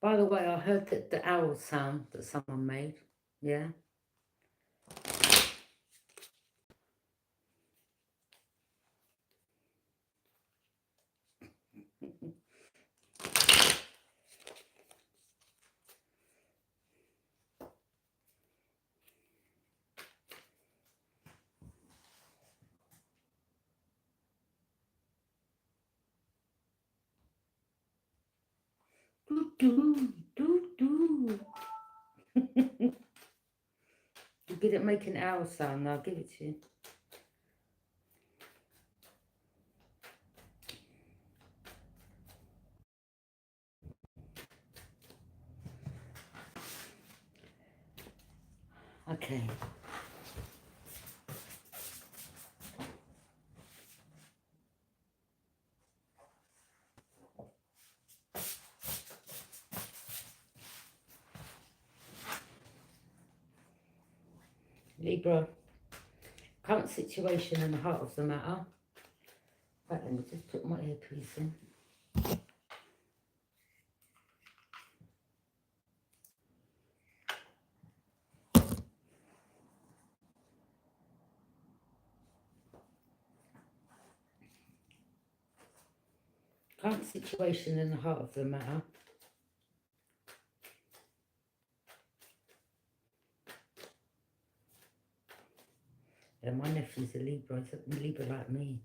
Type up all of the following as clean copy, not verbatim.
By the way, I heard that the owl sound that someone made. Yeah. Do, do, do, do. You're good at making owl sound. I'll give it to you. Okay. Libra, current situation in the heart of the matter. Right, let me just put my earpiece in. Current situation in the heart of the matter. Yeah, my nephew's a Libra. He's a Libra like me.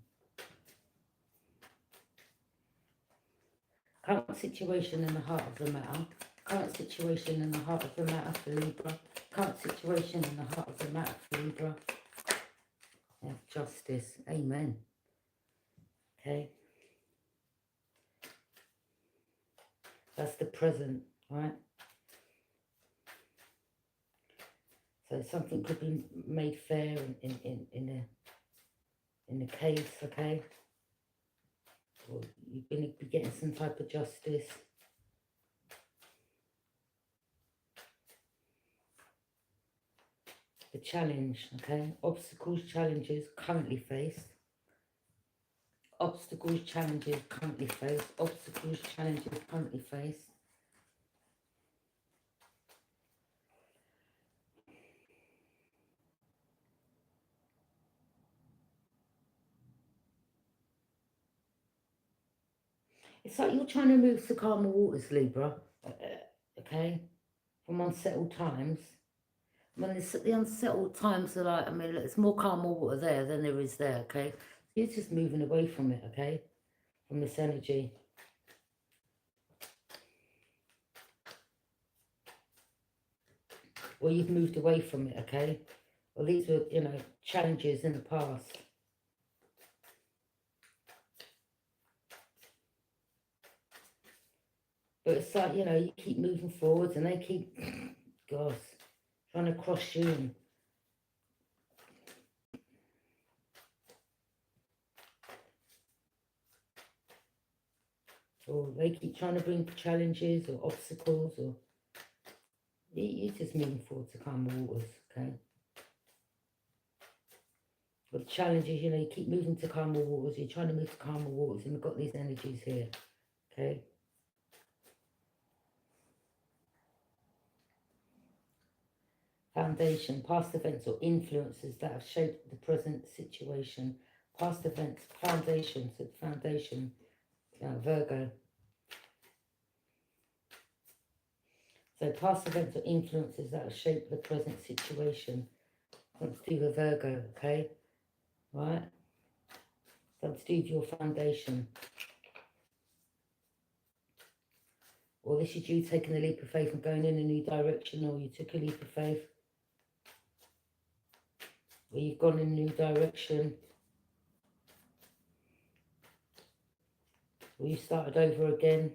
Current situation in the heart of the matter. Current situation in the heart of the matter for Libra. Current situation in the heart of the matter for Libra. Yeah, justice. Amen. Okay. That's the present, right? So something could be made fair in the case, okay? Or you're going to be getting some type of justice. The challenge, okay? Obstacles, challenges currently faced. Obstacles, challenges currently faced. Obstacles, challenges currently faced. It's like you're trying to move to calmer waters, Libra, okay? From unsettled times. When the unsettled times are like, I mean, there's more calm water there than there is there, okay? You're just moving away from it, okay? From this energy. Or you've moved away from it, okay? Well, these were, you know, challenges in the past. But it's like, you know, you keep moving forwards and they keep, gosh, trying to cross you. And or they keep trying to bring challenges or obstacles, or you're just moving forward to calmer waters, okay? But the challenges, you know, you keep moving to calmer waters, you're trying to move to calmer waters, and we've got these energies here, okay? Foundation, past events or influences that have shaped the present situation. Past events, foundation, so foundation, Virgo. So past events or influences that have shaped the present situation. Something to do with Virgo, okay? Right? Something to do with your foundation. Or this is you taking a leap of faith and going in a new direction, or you took a leap of faith. Or you've gone in a new direction. Or you started over again.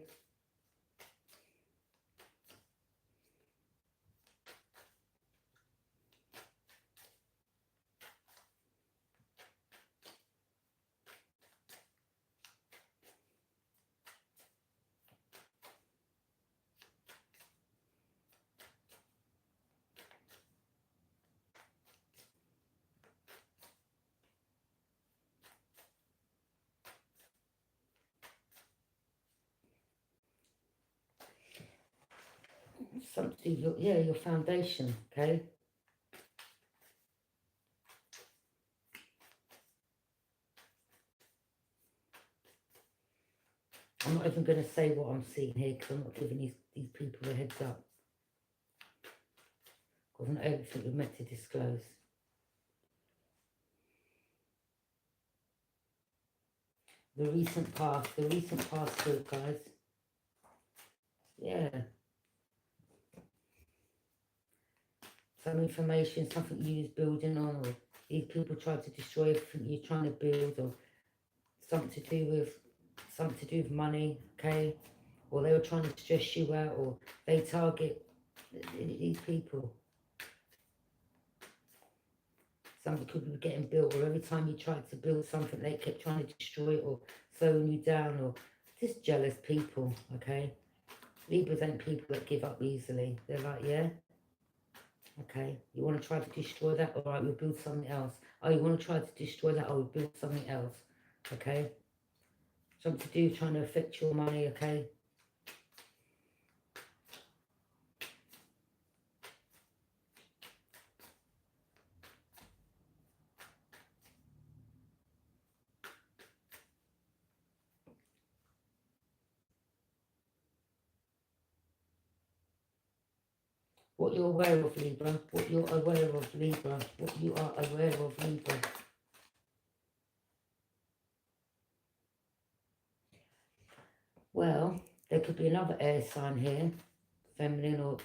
something to do with your, yeah, your foundation, okay? I'm not even going to say what I'm seeing here because I'm not giving these people a heads up. Because not everything we're meant to disclose. The recent past group, guys. Yeah. Some information, something you was building on, or these people tried to destroy everything you're trying to build, or something to do with money, okay? Or they were trying to stress you out, or they target these people. Something could be getting built, or every time you tried to build something, they kept trying to destroy it, or slowing you down, or just jealous people, okay? Libras ain't people that give up easily. They're like, yeah, okay, you want to try to destroy that? All right, we'll build something else. Oh, you want to try to destroy that? Oh, we'll build something else, okay? Something to do trying to affect your money, okay? What you're aware of, Libra. What you're aware of, Libra. What you are aware of, Libra. Well, there could be another air sign here, feminine, or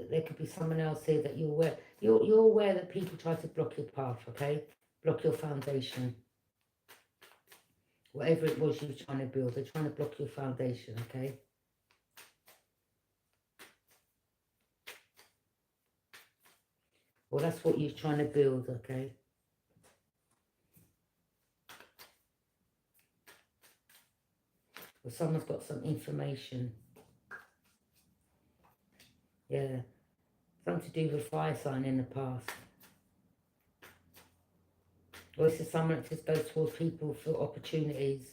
there could be someone else here that you're aware. You're aware that people try to block your path, okay? Block your foundation. Whatever it was you were trying to build, they're trying to block your foundation, okay? Well, that's what you're trying to build, okay? Well, someone's got some information. Yeah. Something to do with fire sign in the past. Or this is someone that just goes towards people for opportunities.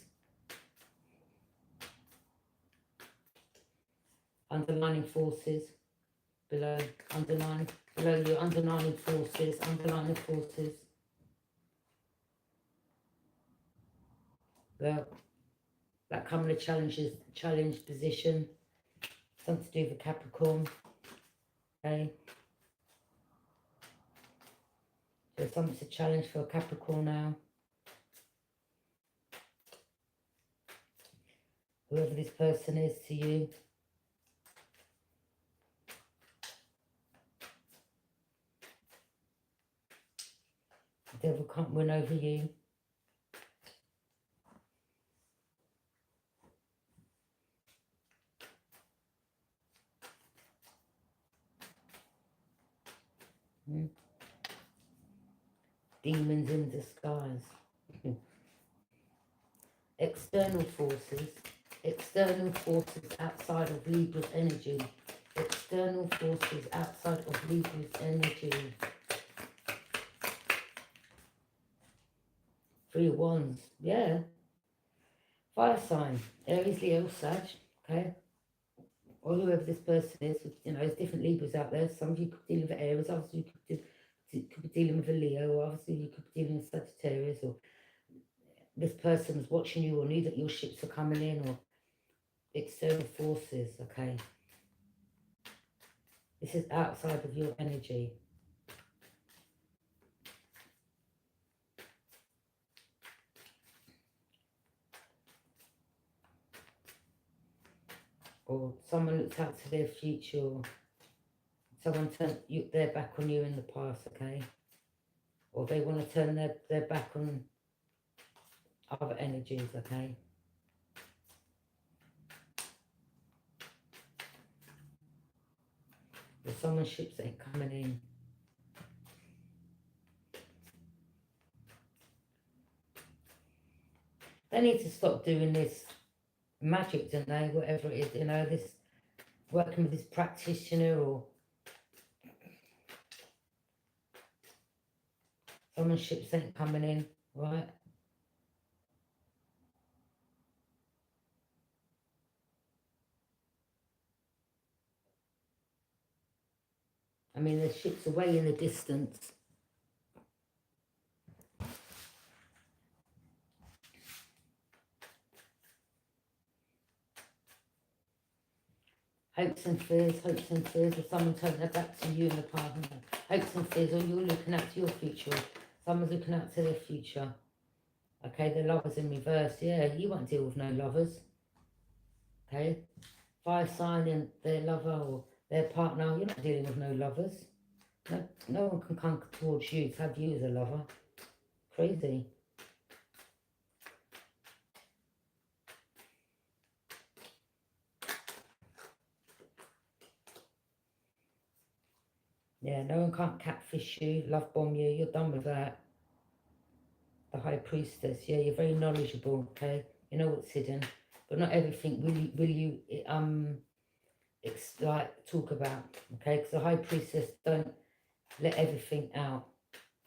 Underlining forces below, below your underlining forces, Well, that coming to challenge position. Something to do with Capricorn. Okay. There's something to challenge for a Capricorn now. Whoever this person is to you. The devil can't win over you. Demons in disguise. External forces outside of Libra's energy. External forces outside of Libra's energy. 3 of Wands, yeah. Fire sign, Aries, Leo, Sag, okay? Or whoever this person is, you know, there's different Libras out there. Some of you could be dealing with Aries, others you could be dealing with a Leo, or obviously you could be dealing with Sagittarius, or this person was watching you or knew that your ships are coming in, or external forces, okay? This is outside of your energy. Or someone looks out to their future, or someone turned their back on you in the past, okay? Or they want to turn their back on other energies, okay? Or someone's ships ain't coming in. They need to stop doing this magic, don't they? Whatever it is, you know, this working with this practitioner, or someone's ships ain't coming in, right? I mean, the ship's away in the distance. Hopes and fears of someone turning their back to you and the partner. Hopes and fears, or you're looking out to your future. Someone's looking out to their future. Okay, the lovers in reverse. Yeah, you won't deal with no lovers. Okay, fire sign and their lover or their partner, you're not dealing with no lovers. No one can come towards you to have you as a lover. Crazy. Yeah, no one can't catfish you, love bomb you. You're done with that. The High Priestess. Yeah, you're very knowledgeable. Okay, you know what's hidden, but not everything will you like talk about. Okay, because the High Priestess don't let everything out.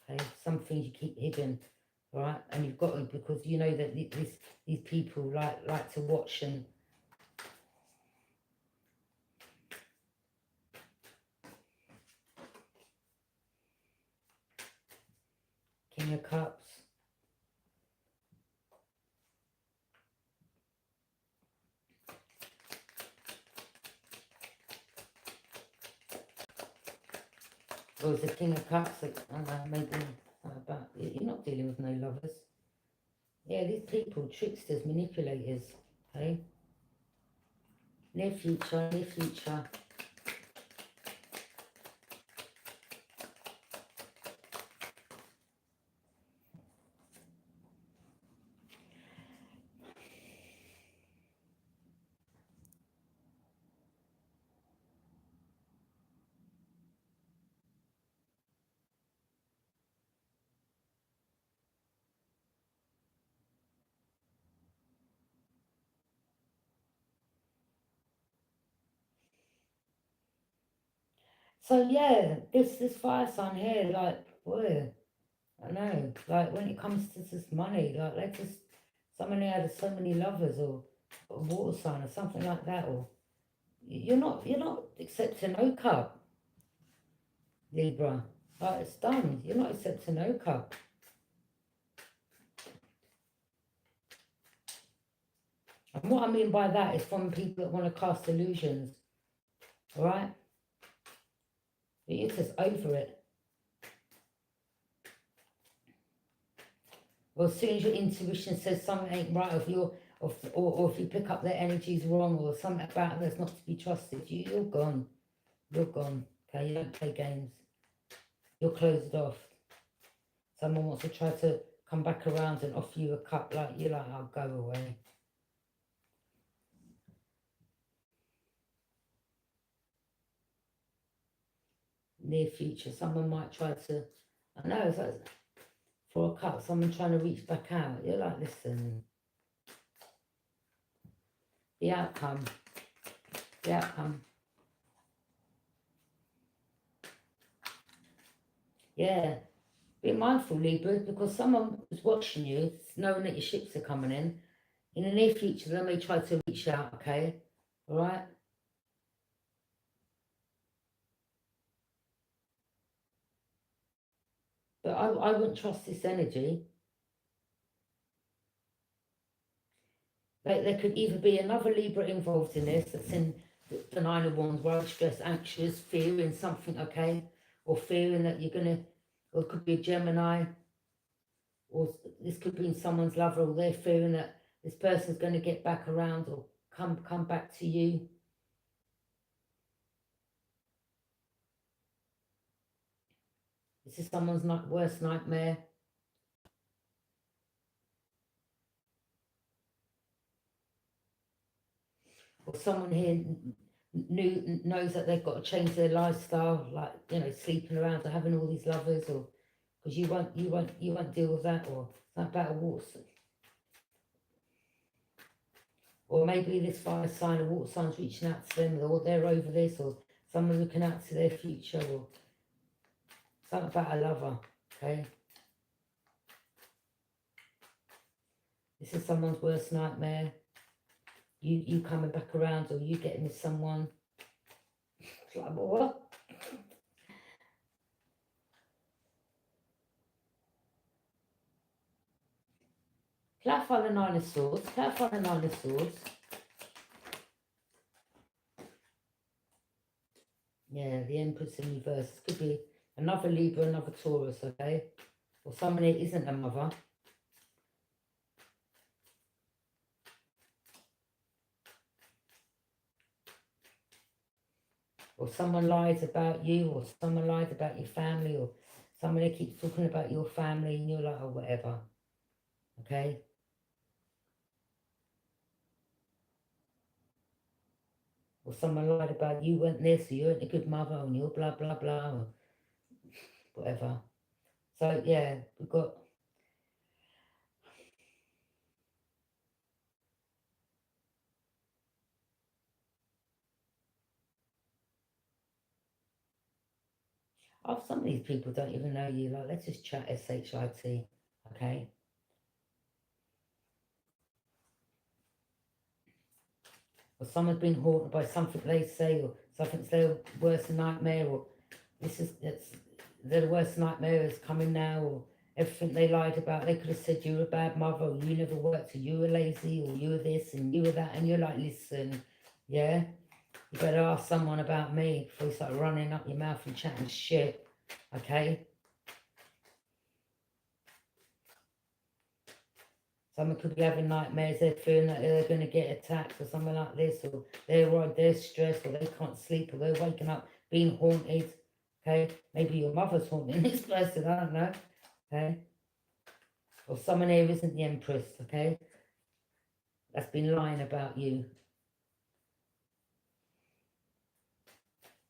Okay, some things you keep hidden, right? And you've got to, because you know that these people like to watch and. King of Cups. Or is the King of Cups? Maybe about you're not dealing with no lovers. Yeah, these people, tricksters, manipulators. Okay. Near future, near future. So yeah, this fire sign here, like, boy, I know, like when it comes to this money, like they just someone who had so many lovers or a water sign or something like that, or you're not accepting no cup, Libra. Like it's done. You're not accepting no cup. And what I mean by that is from people that want to cast illusions, all right? But you're just over it. Well, as soon as your intuition says something ain't right, or if you pick up their energies wrong, or something about that's not to be trusted, you're gone. You're gone. Okay, you don't play games. You're closed off. Someone wants to try to come back around and offer you a cup, like you're like, I'll go away. Near future, someone might try to, I know, it's like, for a cup, someone trying to reach back out. You're like, listen, the outcome. Yeah, be mindful, Libra, because someone is watching you, knowing that your ships are coming in. In the near future, they may try to reach out, okay? All right? But I wouldn't trust this energy. There could either be another Libra involved in this that's in the Nine of Wands, worried, stressed, anxious, fearing something, okay? Or fearing that you're going to, or it could be a Gemini, or this could be someone's lover, or they're fearing that this person's going to get back around or come back to you. This is someone's worst nightmare. Or someone here knows that they've got to change their lifestyle, like, you know, sleeping around or having all these lovers, or because you won't deal with that, or something about a water. Or maybe this fire sign or water sign's reaching out to them, or they're over this, or someone looking out to their future, or something about a lover. Okay, this is someone's worst nightmare. You coming back around, or you getting with someone. It's like, what? Clarify the Nine of Swords. Clarify the Nine of Swords. Yeah, the Empress in reverse. This could be another Libra, another Taurus, okay? Or someone who isn't a mother. Or someone lies about you, or someone lies about your family, or someone who keeps talking about your family, and you're like, oh, whatever. Okay? Or someone lied about you weren't this, or you weren't a good mother, and you're blah, blah, blah, or whatever. So, yeah, we've got... Oh, some of these people don't even know you. Like, let's just chat S-H-I-T, okay? Or someone's been haunted by something they say, or something's their worst nightmare, or their worst nightmare is coming now, or everything they lied about. They could have said you were a bad mother, or you never worked, or you were lazy, or you were this, and you were that, and you're like, listen, yeah? You better ask someone about me before you start running up your mouth and chatting shit, okay? Someone could be having nightmares, they're feeling that they're going to get attacked or something like this, or they're stressed, or they can't sleep, or they're waking up being haunted, okay? Maybe your mother's haunting this person, I don't know, okay? Or someone here isn't the Empress, okay? That's been lying about you.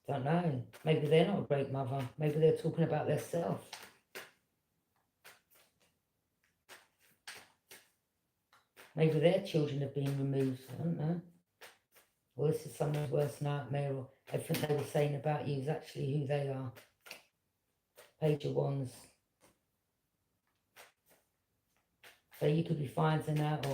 Don't know. Maybe they're not a great mother. Maybe they're talking about themselves. Maybe their children have been removed. I don't know. Or this is someone's worst nightmare, or everything they were saying about you is actually who they are. Page of Wands. So you could be finding out,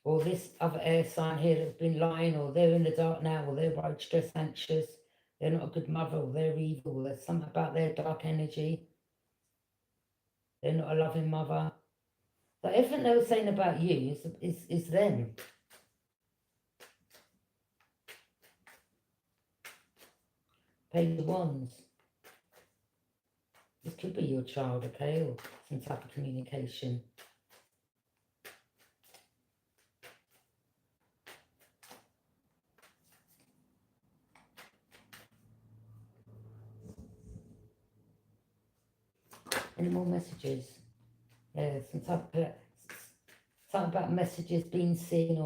or this other air sign here that's been lying, or they're in the dark now, or they're worried, stressed, anxious, they're not a good mother, or they're evil, or there's something about their dark energy. They're not a loving mother. So everything they were saying about you is them. Page of Wands. This could be your child, okay, or some type of communication. Any more messages? Yeah, some type of something about messages being seen,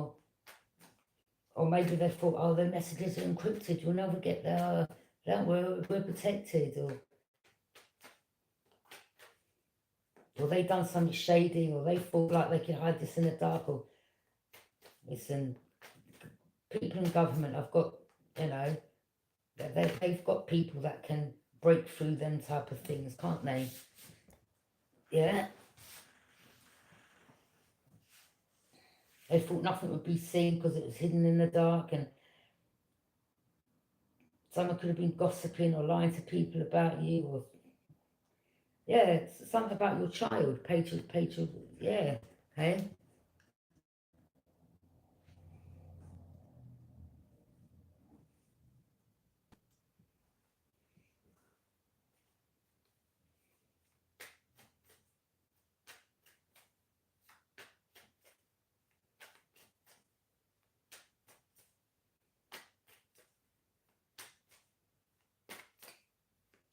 or maybe they thought, oh, their messages are encrypted. You'll never get there. Don't worry, we're protected, or they done something shady, or they thought like they could hide this in the dark. Or listen, people in government have got, you know, they've got people that can break through them type of things, can't they? Yeah. They thought nothing would be seen because it was hidden in the dark, and someone could have been gossiping or lying to people about you, or yeah, it's something about your child, page of, yeah, okay.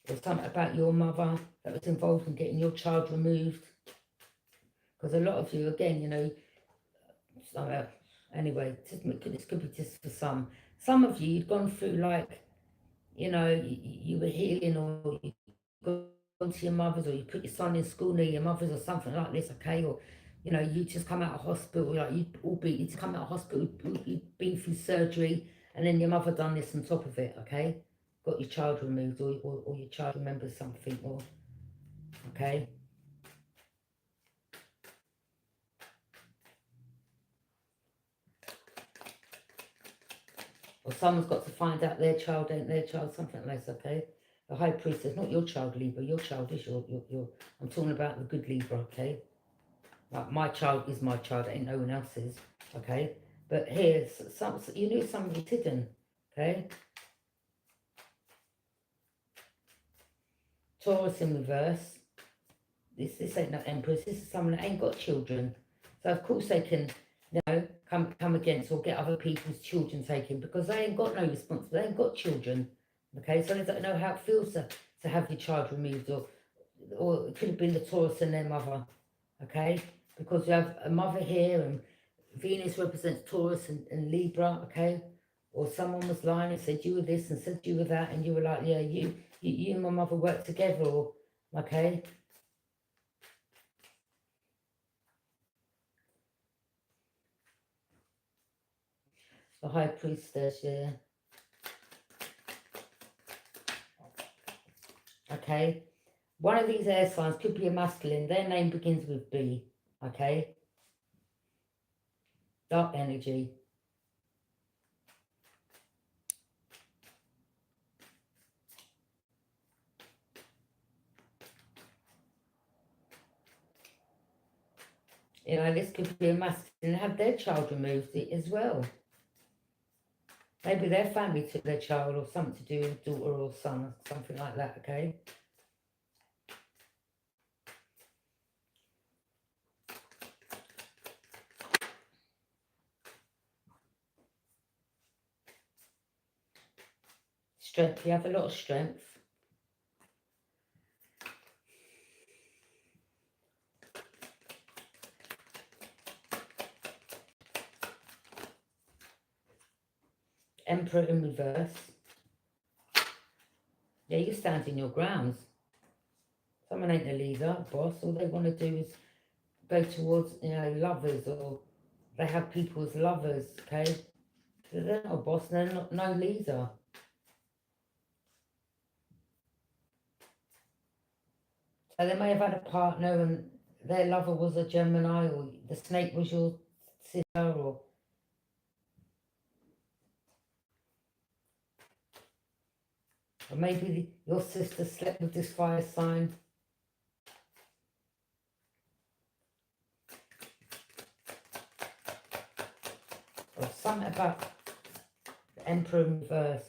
Or something about your mother that was involved in getting your child removed. Because a lot of you, again, you know, anyway, this could be just for some. Some of you, you'd gone through like, you know, you were healing, or you gone to your mother's, or you put your son in school near your mother's, or something like this, okay? Or, you know, you just come out of hospital, like you just come out of hospital, you've been through surgery, and then your mother done this on top of it, okay? Got your child removed, or your child remembers something, or, okay? Or someone's got to find out their child ain't their child, something like that, okay? The High Priestess, not your child, Libra. Your child is your. I'm talking about the good Libra, okay? Like, my child is my child, ain't no one else's, okay? But here's some, you knew somebody's hidden, okay? Taurus in reverse. This ain't no Empress. This is someone that ain't got children. So of course they can, you know, come against or get other people's children taken, because they ain't got no responsibility. They ain't got children. Okay, so they don't know how it feels to have your child removed, or it could have been the Taurus and their mother. Okay, because you have a mother here, and Venus represents Taurus and Libra. Okay, or someone was lying and said you were this and said you were that, and you were like, yeah, you and my mother work together, or okay. The High Priestess, yeah. Okay. One of these air signs could be a masculine. Their name begins with B. Okay. Dark energy. You know, this could be a masculine, have their child removed as well. Maybe their family took their child, or something to do with daughter or son, something like that, okay? Strength, you have a lot of strength. Emperor in reverse. Yeah, you stand in your grounds. Someone ain't a leader, boss. All they want to do is go towards, you know, lovers, or they have people as lovers, okay? They're not a boss, they're not no leader. So they may have had a partner and their lover was a Gemini, or the snake was your sister, or maybe your sister slept with this fire sign. Or something about the Emperor in reverse.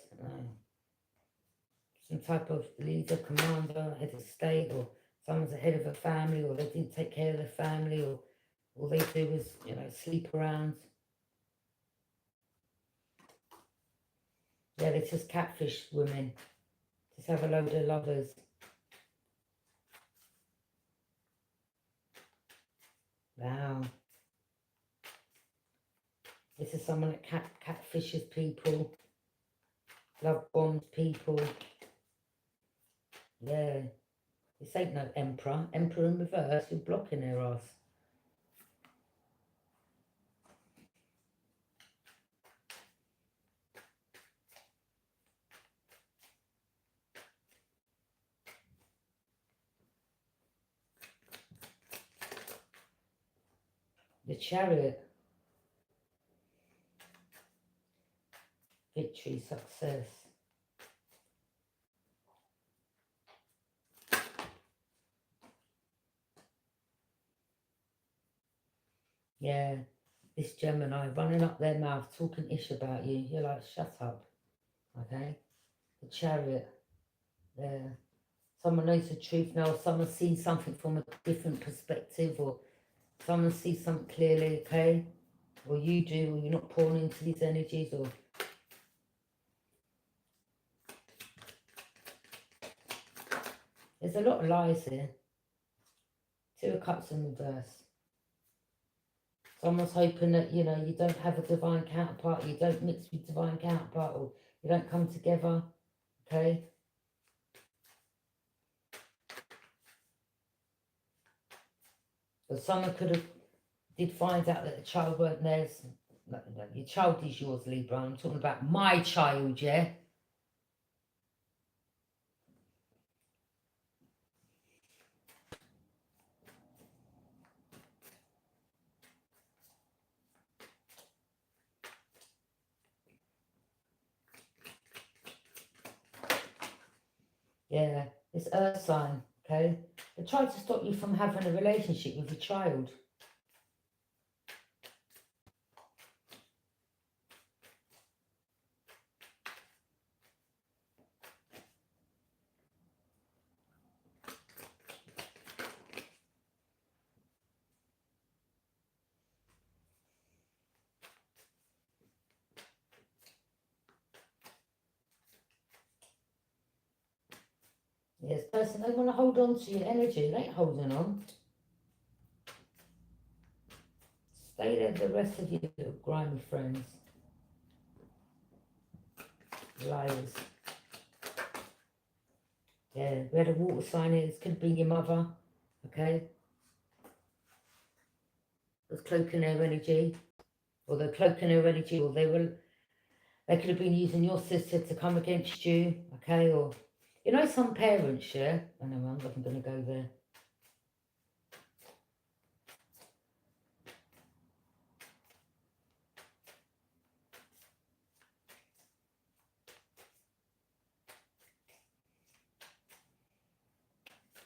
Some type of leader, commander, head of state, or someone's the head of a family, or they didn't take care of their family, or all they do is, you know, sleep around. Yeah, they just catfish women. Just have a load of lovers. Wow. This is someone that catfishes people. Love bombs people. Yeah. This ain't no emperor. Emperor in reverse, you're blocking their ass. The Chariot. Victory, success. Yeah. This Gemini running up their mouth, talking ish about you. You're like, shut up. Okay? The Chariot. Yeah. Someone knows the truth now. Someone sees something from a different perspective, or someone sees something clearly, okay? Or you do, or you're not pouring into these energies, or there's a lot of lies here. Two of Cups in reverse. Someone's hoping that, you know, you don't have a divine counterpart, you don't mix with divine counterpart, or you don't come together, okay? But someone did find out that the child weren't theirs. No, your child is yours, Libra. I'm talking about my child, yeah? Yeah, it's earth sign, okay? They try to stop you from having a relationship with your child. Yes, person, they want to hold on to your energy. They ain't holding on. Stay there, the rest of you little grimy friends. Liars. Yeah, we had a water sign here. This could be your mother, okay? That's cloaking their energy. Or they're cloaking their energy, or they could have been using your sister to come against you, okay? Or, you know, some parents, yeah? I know, I'm not going to go there.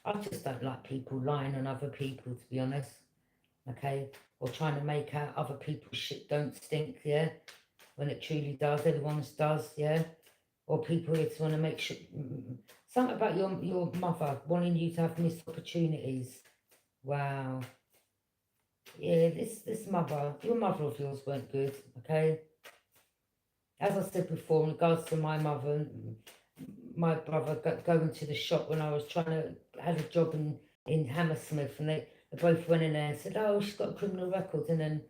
I just don't like people lying on other people, to be honest, okay? Or trying to make out other people's shit don't stink, yeah? When it truly does, everyone's does, yeah? Or people who just want to make sure... Something about your mother wanting you to have missed opportunities. Wow. Yeah, this mother, your mother of yours weren't good, okay? As I said before, in regards to my mother, my brother going to the shop when I was had a job in Hammersmith, and they both went in there and said, oh, she's got a criminal record, and then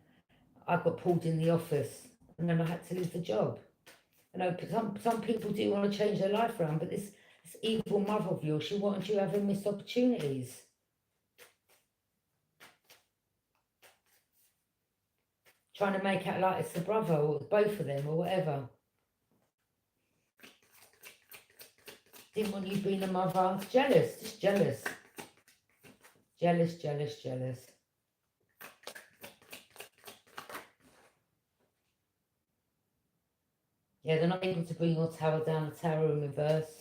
I got pulled in the office, and then I had to leave the job. You know, some people do want to change their life around, but this evil mother of yours, she wanted you having missed opportunities. Trying to make out like it's the brother, or both of them, or whatever. Didn't want you being a mother. Jealous, just jealous. Jealous, jealous, jealous. Yeah, they're not able to bring your tower down, the tower in reverse.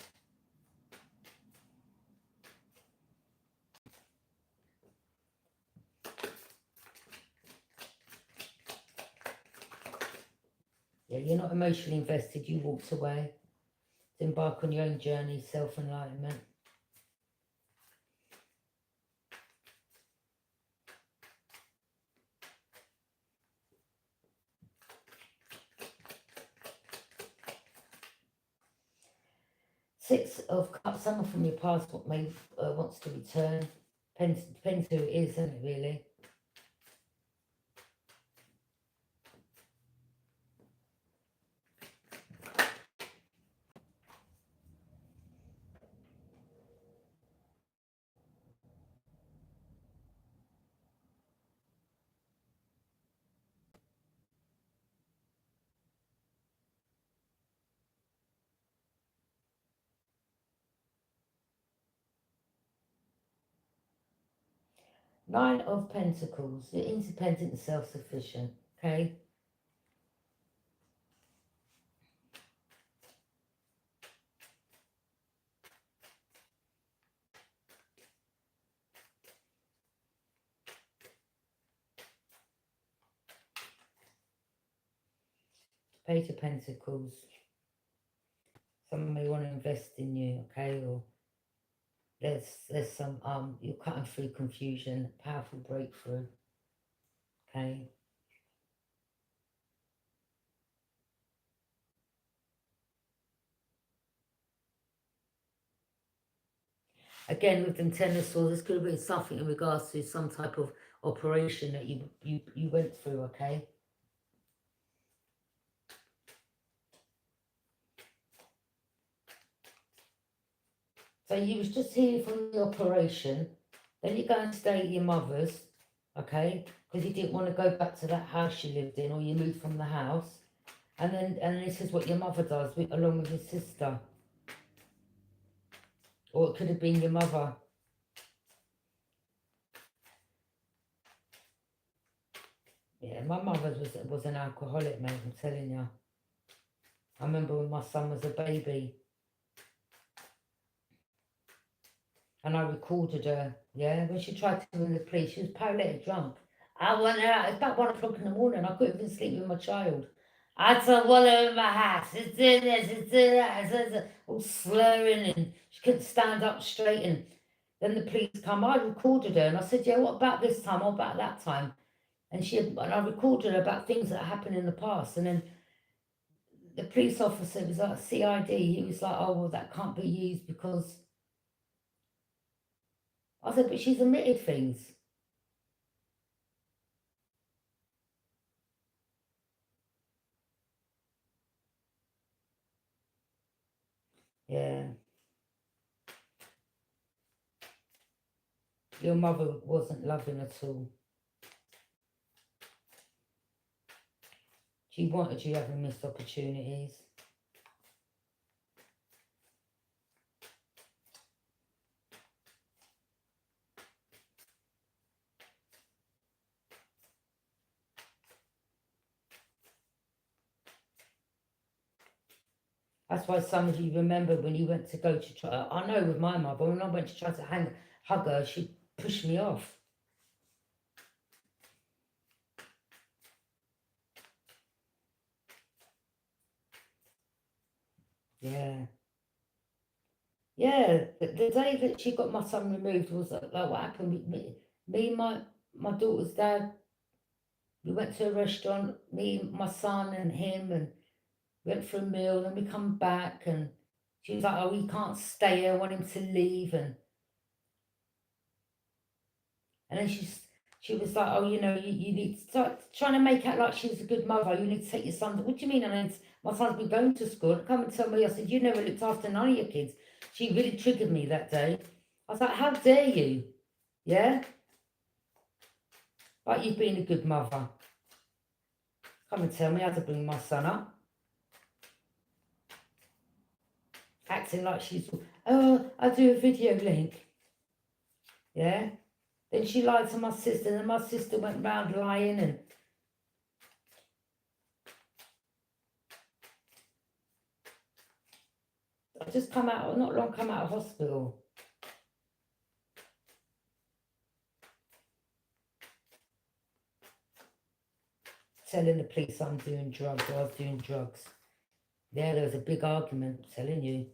Yeah, you're not emotionally invested, you walked away to embark on your own journey, self-enlightenment. Six of Cups, someone from your past wants to return. Depends who it is, isn't it, really? Nine of Pentacles, you're independent and self-sufficient, okay? Page of Pentacles. Someone may want to invest in you, okay? Or there's some you're cutting through confusion, powerful breakthrough, okay? Again, with them Ten of Swords, this could have been something in regards to some type of operation that you went through, okay? So you was just healing from the operation, then you go and stay at your mother's, okay? Because you didn't want to go back to that house you lived in, or you moved from the house. And then this is what your mother does, along with your sister. Or it could have been your mother. Yeah, my mother was an alcoholic, mate, I'm telling you. I remember when my son was a baby. And I recorded her, yeah, when she tried to ring the police. She was paralytic drunk. I went out, it's about 1 o'clock in the morning. I couldn't even sleep with my child. I told one of in my house, it's doing this, it's doing that, it's this, all slurring, and she couldn't stand up straight. And then the police come. I recorded her, and I said, yeah, what about this time? What about that time? And I recorded her about things that happened in the past. And then the police officer was like, CID, he was like, oh, well, that can't be used because. I said, but she's admitted things. Yeah. Your mother wasn't loving at all. She wanted you having missed opportunities. That's why some of you remember when you went to go to try. I know with my mother, when I went to try to hug her, she pushed me off. Yeah. Yeah, the day that she got my son removed was like what happened with me and my daughter's dad. We went to a restaurant, me, my son, and him, and went for a meal. Then we come back, and she was like, "Oh, he can't stay here. I want him to leave." And then she was like, "Oh, you need to start trying to make out like she was a good mother. You need to take your son." What do you mean? And my son's been going to school. And come and tell me. I said, "You never looked after none of your kids." She really triggered me that day. I was like, "How dare you? Yeah, like you've been a good mother. Come and tell me how to bring my son up." Acting like she's, "Oh, I'll do a video link." Yeah. Then she lied to my sister, and my sister went round lying, and I just not long come out of hospital. Telling the police I'm doing drugs, or I was doing drugs. Yeah, there was a big argument, I'm telling you.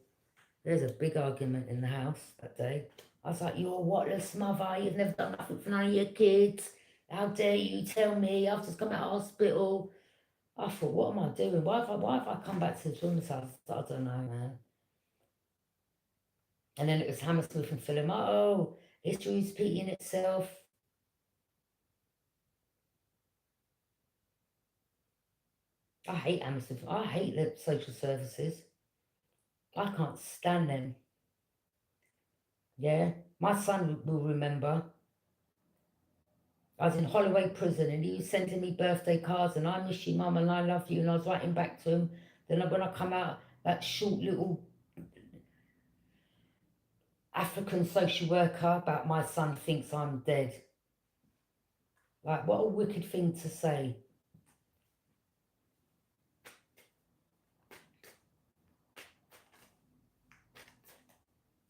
There's a big argument in the house that day. I was like, "You're a whatless mother, you've never done nothing for none of your kids. How dare you tell me? I've just come out of hospital." I thought, what am I doing? Why have I come back to this woman's house? I don't know, man. And then it was Hammersmith and Fulham. Oh, history's repeating itself. I hate Hammersmith. I hate the social services. I can't stand them. Yeah, my son will remember. I was in Holloway prison, and he was sending me birthday cards, and "I miss you, mum, and I love you," and I was writing back to him. Then when I come out, that short little African social worker about my son thinks I'm dead. Like, what a wicked thing to say.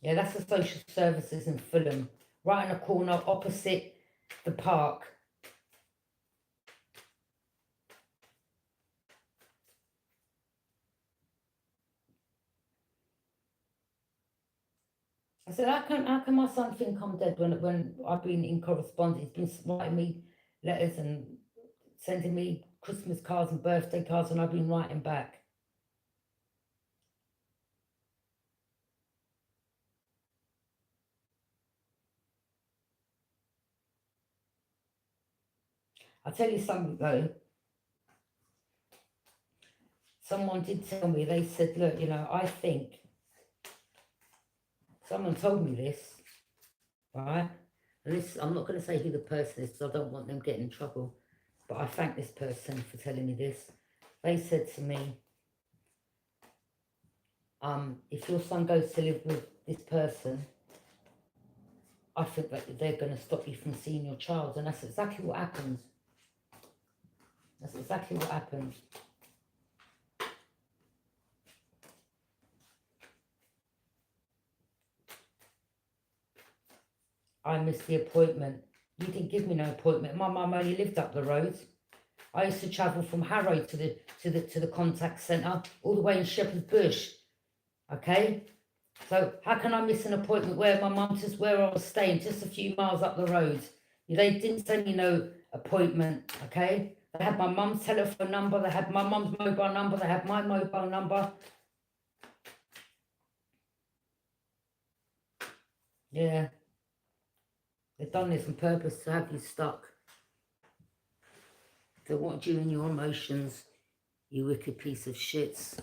Yeah, that's the social services in Fulham, right in the corner opposite the park. I said, how can my son think I'm dead when I've been in correspondence? He's been writing me letters and sending me Christmas cards and birthday cards, and I've been writing back. I'll tell you something though. Someone did tell me, they said, "Look, I think," someone told me this, right? And this, I'm not going to say who the person is because I don't want them getting in trouble. But I thank this person for telling me this. They said to me, if your son goes to live with this person, I think that they're going to stop you from seeing your child. And that's exactly what happens. That's exactly what happens. I missed the appointment. You didn't give me no appointment. My mum only lived up the road. I used to travel from Harrow to the contact centre, all the way in Shepherd's Bush. Okay? So how can I miss an appointment where my mum just where I was staying, just a few miles up the road? They didn't send me no appointment, okay? They had my mum's telephone number, they had my mum's mobile number, they had my mobile number. Yeah. They've done this on purpose to have you stuck. They want you in your emotions, you wicked piece of shits.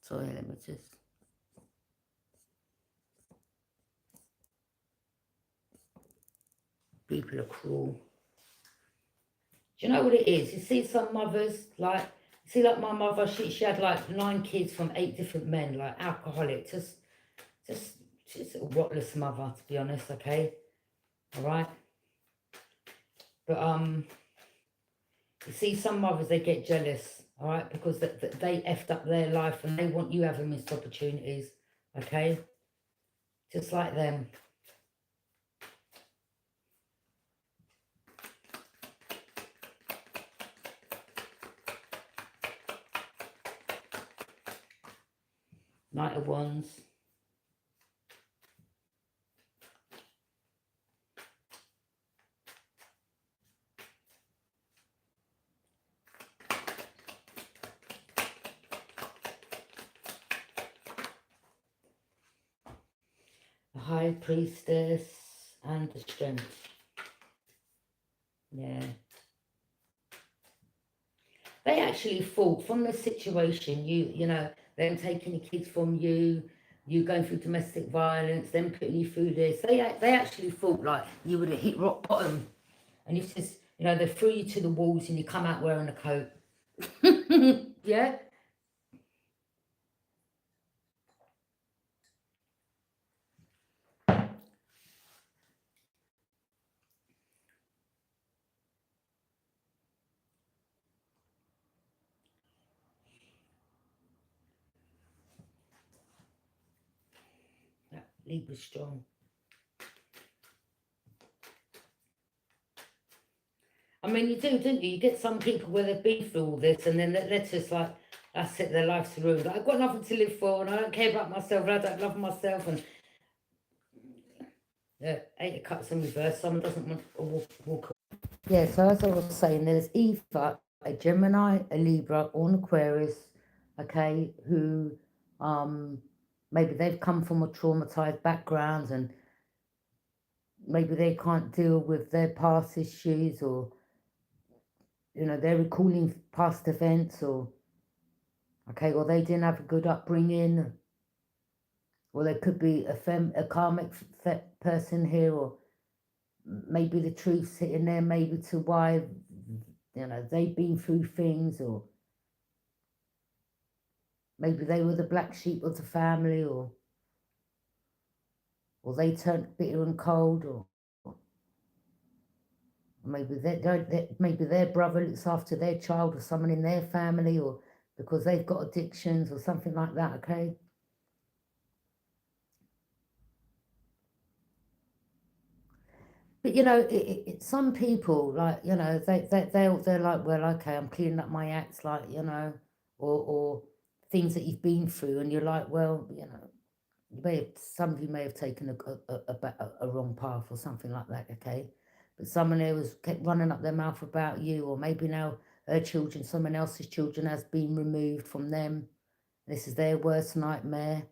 Sorry, let me just... People are cruel. Do you know what it is? You see some mothers, like, you see like my mother, she had like 9 kids from 8 different men, like alcoholic, she's a rotless mother, to be honest, okay? Alright? But, you see some mothers, they get jealous, alright? Because they effed up their life and they want you having missed opportunities, okay? Just like them. Knight of Wands. The High Priestess and the Strength. Yeah. They actually fought from the situation, you know, them taking the kids from you, you going through domestic violence, them putting you through this. They actually thought like you would have hit rock bottom. And it's just, you know, they threw you to the walls and you come out wearing a coat. Yeah? That Libra strong. I mean, you do, don't you? You get some people where they've been through all this and then they're just like, that's it, their life's ruined. Like, I've got nothing to live for and I don't care about myself and I don't love myself. And yeah, 8 of Cups in reverse. Someone doesn't want to walk. Yeah, so as I was saying, there's either a Gemini, a Libra, or an Aquarius, okay, who maybe they've come from a traumatized background and maybe they can't deal with their past issues, or you know, they're recalling past events, or okay, or they didn't have a good upbringing, or there could be a karmic person here, or maybe the truth's sitting there, maybe to why, you know, they've been through things, or maybe they were the black sheep of the family, or they turned bitter and cold, or maybe maybe their brother looks after their child or someone in their family, or because they've got addictions or something like that, okay? But you know, some people, like, you know, they're like, well, okay, I'm cleaning up my acts, like, you know, or things that you've been through, and you're like, well, you know, some of you may have taken a wrong path or something like that, okay? But someone there kept running up their mouth about you, or maybe now her children, someone else's children has been removed from them. This is their worst nightmare.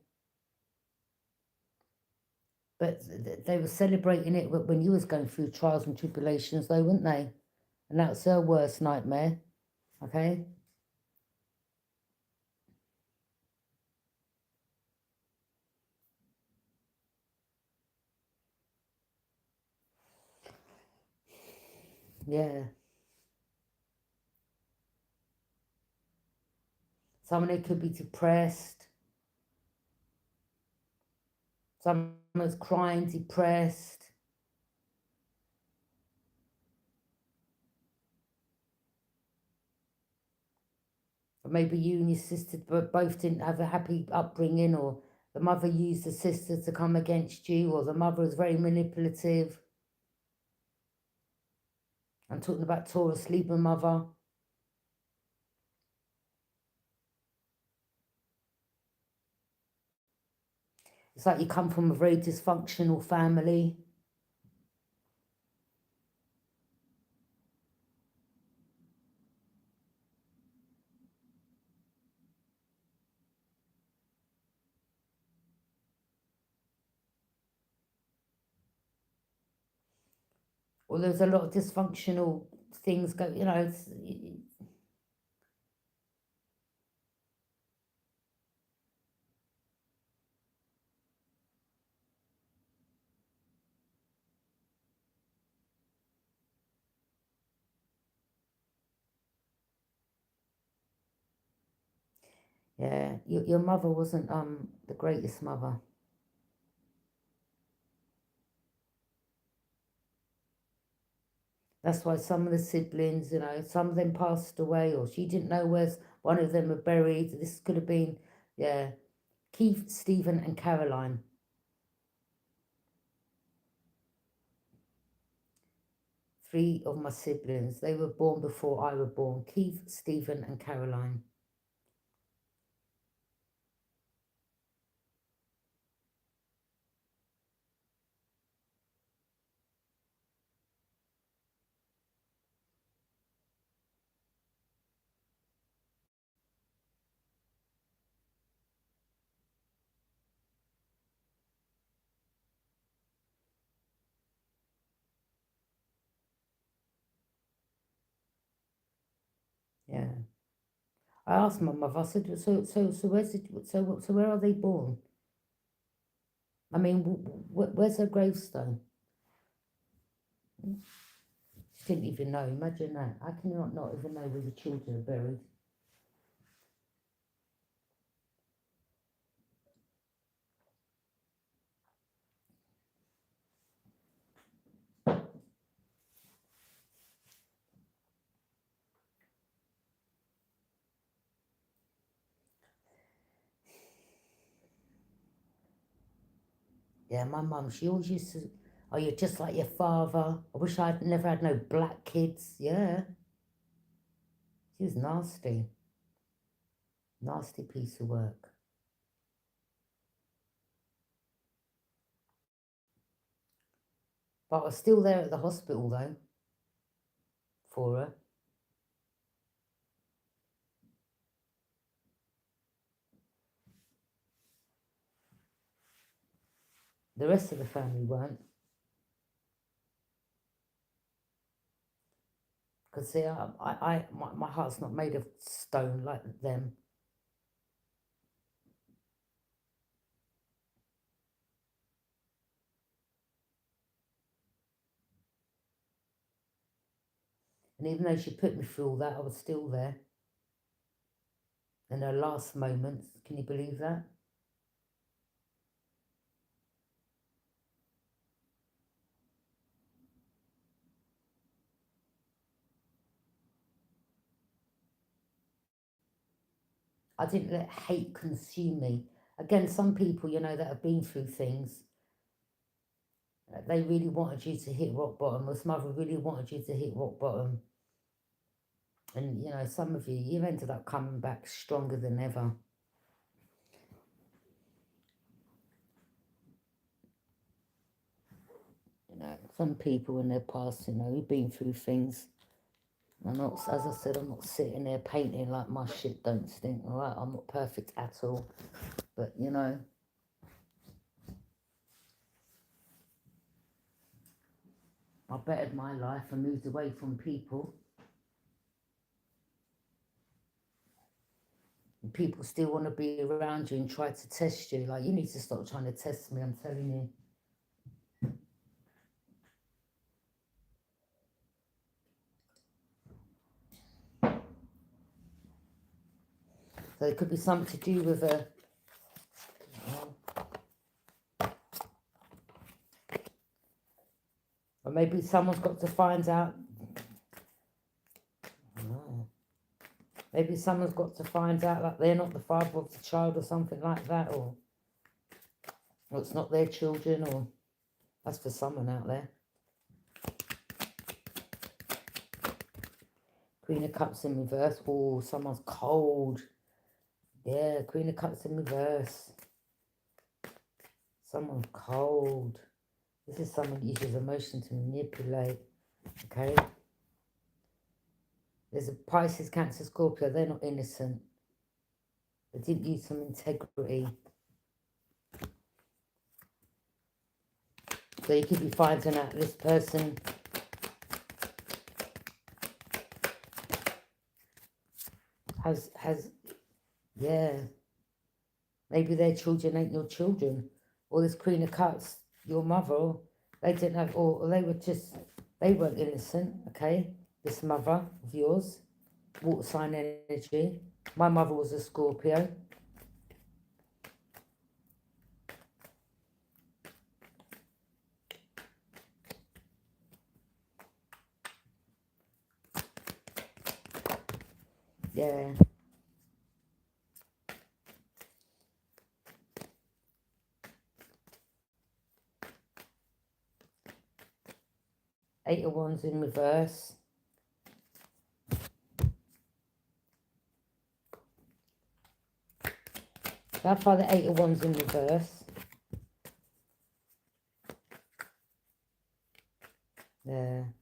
But they were celebrating it when you was going through trials and tribulations, though, weren't they? And that's their worst nightmare, okay? Yeah. Someone who could be depressed. Someone's crying, depressed. Or maybe you and your sister both didn't have a happy upbringing, or the mother used the sister to come against you, or the mother was very manipulative. I'm talking about Taurus Libra mother. It's like you come from a very dysfunctional family. Or there's a lot of dysfunctional things go, you know, yeah, your mother wasn't the greatest mother. That's why some of the siblings, you know, some of them passed away, or she didn't know where one of them were buried. This could have been, yeah, Keith, Stephen, and Caroline. 3 of my siblings. They were born before I was born. Keith, Stephen, and Caroline. Yeah. I asked my mother. I said, "So where's it? So where are they born? I mean, where's her gravestone?" She didn't even know. Imagine that. How can you not even know where the children are buried? Yeah, my mum, she always used to, "Oh, you're just like your father. I wish I'd never had no black kids." Yeah, she was nasty. Nasty piece of work. But I was still there at the hospital, though, for her. The rest of the family weren't. Because, see, my heart's not made of stone like them. And even though she put me through all that, I was still there. In her last moments, can you believe that? I didn't let hate consume me. Again, some people, you know, that have been through things, they really wanted you to hit rock bottom. This mother really wanted you to hit rock bottom. And, you know, some of you, you've ended up coming back stronger than ever. You know, some people in their past, you know, who've been through things. I'm not, as I said, I'm not sitting there painting like my shit don't stink, all right? I'm not perfect at all. But, you know, I bettered my life and moved away from people. And people still want to be around you and try to test you. Like, you need to stop trying to test me, I'm telling you. So it could be something to do with a... Or maybe someone's got to find out. Maybe someone's got to find out that they're not the father of the child or something like that, or it's not their children, or that's for someone out there. Queen of Cups in reverse. Oh, someone's cold. Yeah, Queen of Cups in reverse. Someone's cold. This is someone who uses emotion to manipulate. Okay? There's a Pisces, Cancer, Scorpio. They're not innocent. They didn't use some integrity. So you could be finding out this person has yeah. Maybe their children ain't your children. Or this Queen of Cups, your mother, they didn't have, or they were just, they weren't innocent, okay? This mother of yours, water sign energy. My mother was a Scorpio. Yeah. Eight of Wands in reverse. How far the Eight of Wands in reverse? There.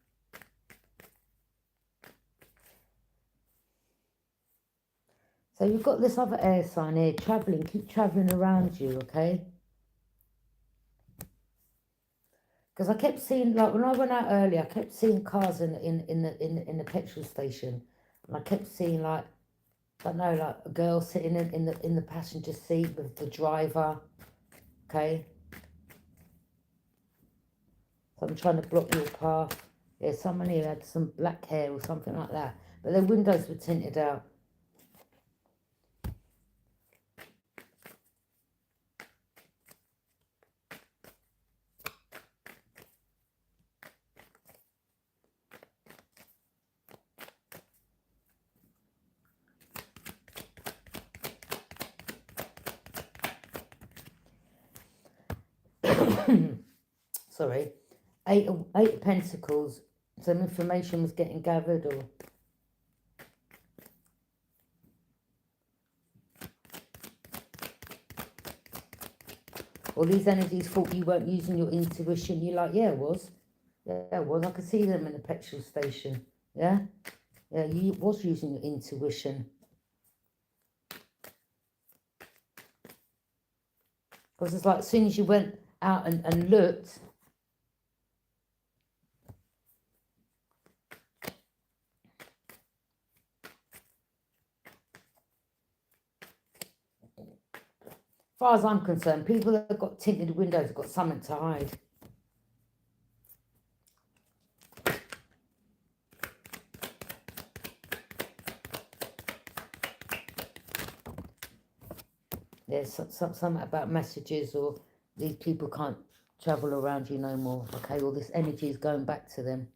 So you've got this other air sign here, travelling, keep travelling around you, okay? Because I kept seeing, like when I went out earlier, I kept seeing cars in the petrol station, and I kept seeing like, I don't know, like a girl sitting in the passenger seat with the driver, okay? So I'm trying to block your path. Yeah, someone here had some black hair or something like that, but their windows were tinted out. Sorry. Eight of Pentacles. Some information was getting gathered, or these energies thought you weren't using your intuition. You're like, yeah, it was. Yeah, it was. I could see them in the petrol station. Yeah? Yeah, you was using your intuition. Because it's like as soon as you went out and looked, as far as I'm concerned, people that have got tinted windows have got something to hide. There's something about messages, or these people can't travel around you no more, okay? All this energy is going back to them.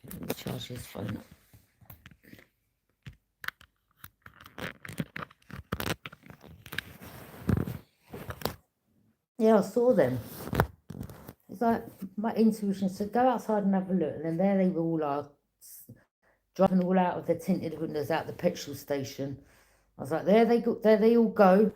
Let me charge his phone up. Yeah, I saw them. It's like my intuition said, go outside and have a look. And then there they all are, driving all out of their tinted windows out the petrol station. I was like, there they go, there they all go.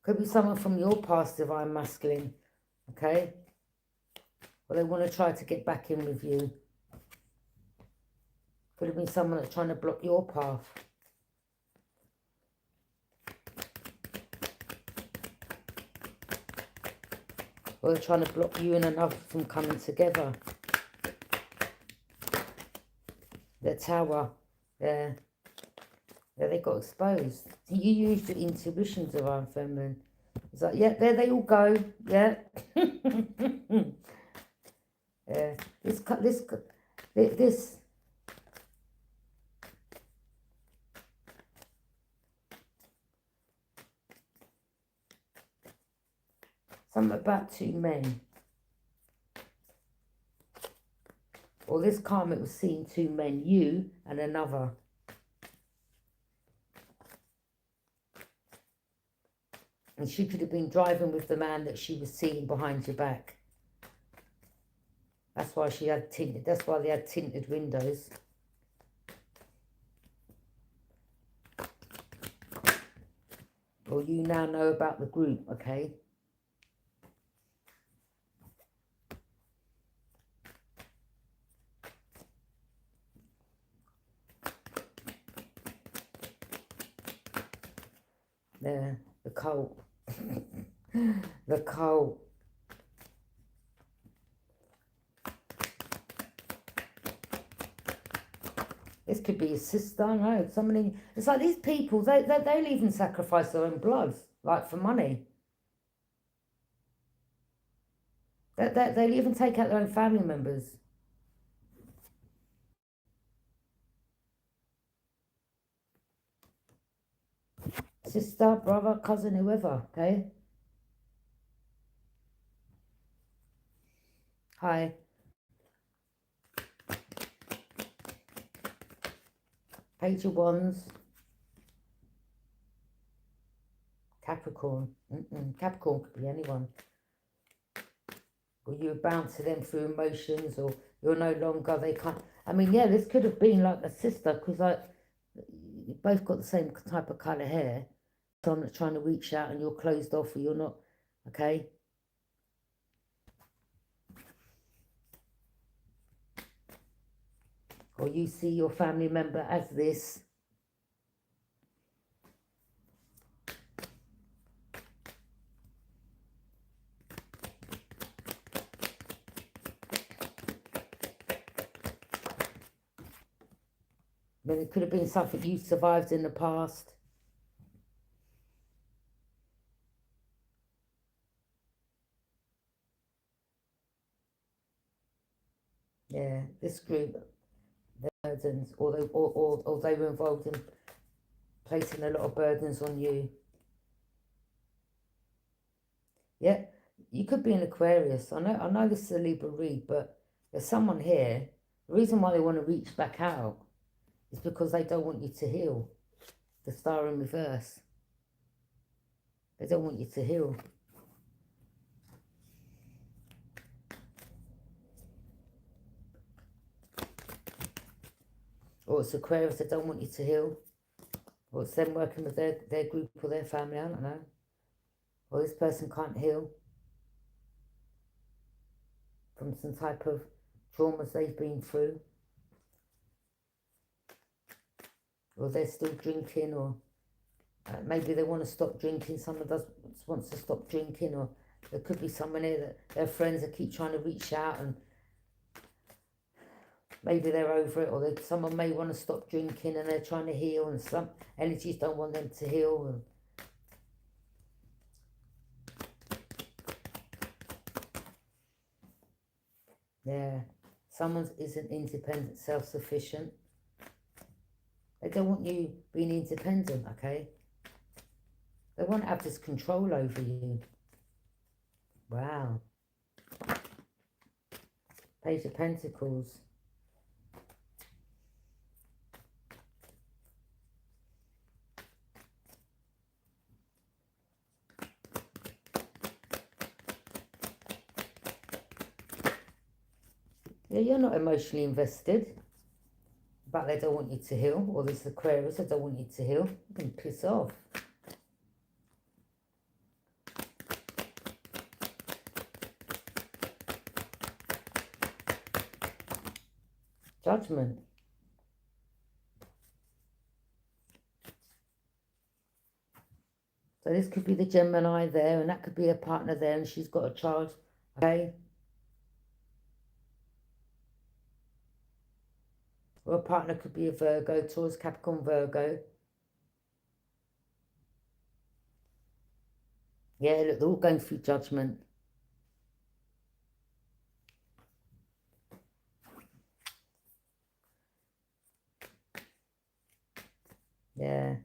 Could be someone from your past, divine masculine, okay? Or they want to try to get back in with you. Could have been someone that's trying to block your path. Or they're trying to block you and another from coming together. The Tower. Yeah. Yeah, they got exposed. You used your intuition, Divine Feminine. It's like, yeah, there they all go. Yeah. Yeah. This. Something about two men. Or this karmic was seeing two men, you and another. And she could have been driving with the man that she was seeing behind your back. That's why she had tinted. That's why they had tinted windows. Well, you now know about the group, okay? There, the cult. The cult. This could be a sister, I know. Somebody. It's like these people, they'll even sacrifice their own blood, like for money. They'll even take out their own family members. Sister, brother, cousin, whoever, okay? Hi. Page of Wands. Capricorn. Capricorn could be anyone. Or you're bound to them through emotions, or you're no longer, they can't. I mean, yeah, this could have been like a sister, because like, you both got the same type of colour hair. So I'm not trying to reach out and you're closed off, or you're not, okay? Or you see your family member as this. I mean, it could have been something you survived in the past. Yeah, this group, the burdens, or they were involved in placing a lot of burdens on you. Yeah, you could be an Aquarius. I know this is a Libra read, but there's someone here. The reason why they want to reach back out is because they don't want you to heal. The Star in reverse. They don't want you to heal. Or it's Aquarius that don't want you to heal. Or it's them working with their group or their family, I don't know. Or this person can't heal from some type of traumas they've been through. Or they're still drinking, or maybe they want to stop drinking. Someone wants to stop drinking, or there could be someone here that their friends that keep trying to reach out, and maybe they're over it, or someone may want to stop drinking and they're trying to heal, and some energies don't want them to heal. And yeah, someone isn't independent, self-sufficient. They don't want you being independent, okay? They want to have this control over you. Wow. Page of Pentacles. Yeah, you're not emotionally invested, but they don't want you to heal. Or this Aquarius, they don't want you to heal. You can piss off. Judgment. So this could be the Gemini there, and that could be a partner there, and she's got a child Okay? Or a partner could be a Virgo, Taurus, Capricorn, Virgo. Yeah, look, they're all going through judgment. Yeah.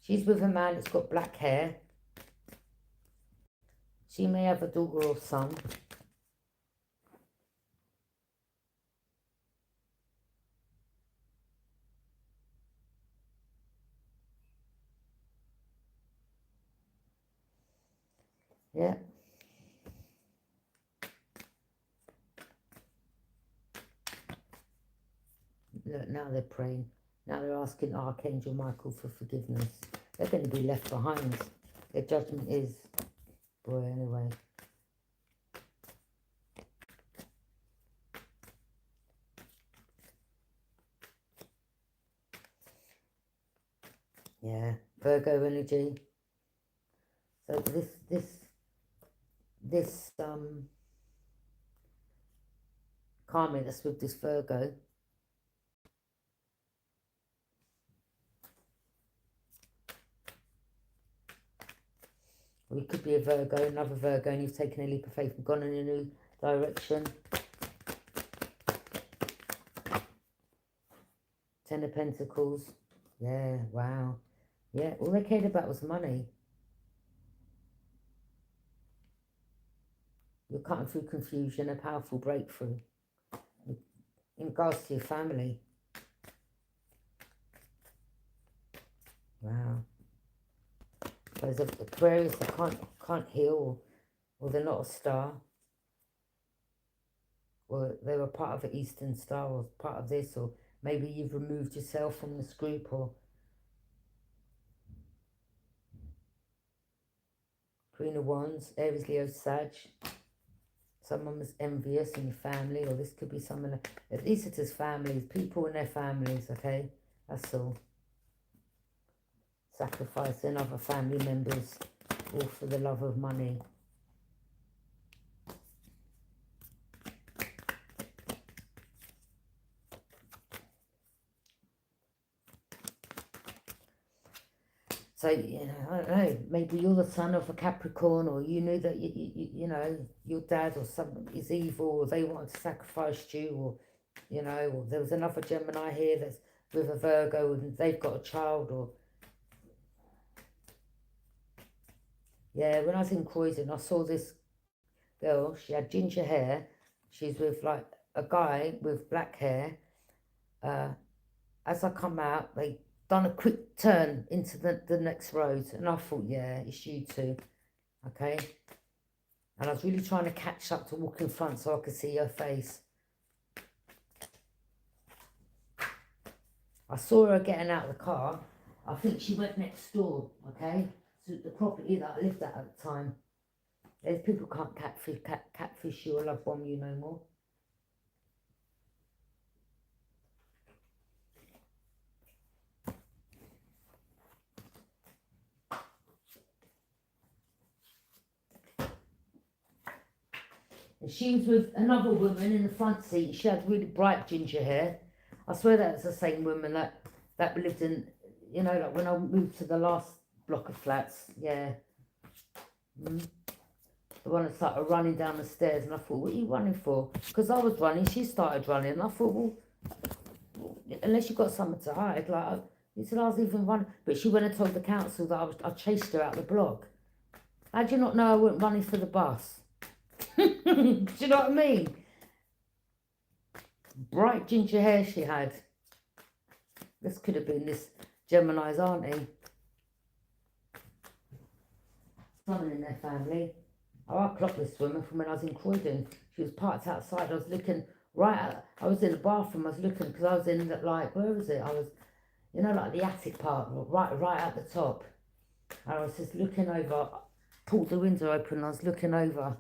She's with a man that's got black hair. She may have a daughter or son. Yeah. Look, now they're praying. Now they're asking Archangel Michael for forgiveness. They're going to be left behind. Their judgment is... Boy, anyway. Yeah. Virgo energy. So this karma that's with this Virgo. Or it could be a Virgo, another Virgo, and you've taken a leap of faith and gone in a new direction. Ten of Pentacles. Yeah, wow. Yeah, all they cared about was money. You're cutting through confusion, a powerful breakthrough. In regards to your family. Wow. There's Aquarius that can't heal, or they're not a star. Or they were part of an Eastern Star, or part of this, or maybe you've removed yourself from this group, or Queen of Wands, Aries, Leo, Sag. Someone was envious in your family, or this could be someone, these are just families, people and their families, okay? That's all. Sacrificing other family members, all for the love of money. So, you know, I don't know, maybe you're the son of a Capricorn, or you knew that, you know, your dad or someone is evil, or they wanted to sacrifice you, or, you know, or there was another Gemini here that's with a Virgo and they've got a child, or... Yeah, when I was in Croydon, I saw this girl, she had ginger hair, she's with, like, a guy with black hair. As I come out, they done a quick turn into the next road, and I thought, yeah, it's you two, okay? And I was really trying to catch up to walk in front so I could see her face. I saw her getting out of the car. I think she went next door, okay? To the property that I lived at the time. There's people can't catfish you or love bomb you no more. And she was with another woman in the front seat. She had really bright ginger hair. I swear that's the same woman that lived in, you know, like when I moved to the last block of flats. Yeah. The one that started running down the stairs, and I thought, what are you running for? Because I was running, she started running, and I thought, well, unless you got something to hide, like, you said I was even running. But she went and told the council that I chased her out the block. How do you not know I wasn't running for the bus? Do you know what I mean? Bright ginger hair she had. This could have been this Gemini's auntie. Someone in their family. Oh, I clocked this woman from when I was in Croydon. She was parked outside. I was looking right at, I was in the bathroom. I was looking because I was in the, like, where was it? I was, you know, like the attic part, right at the top. And I was just looking over, pulled the window open, and I was looking over.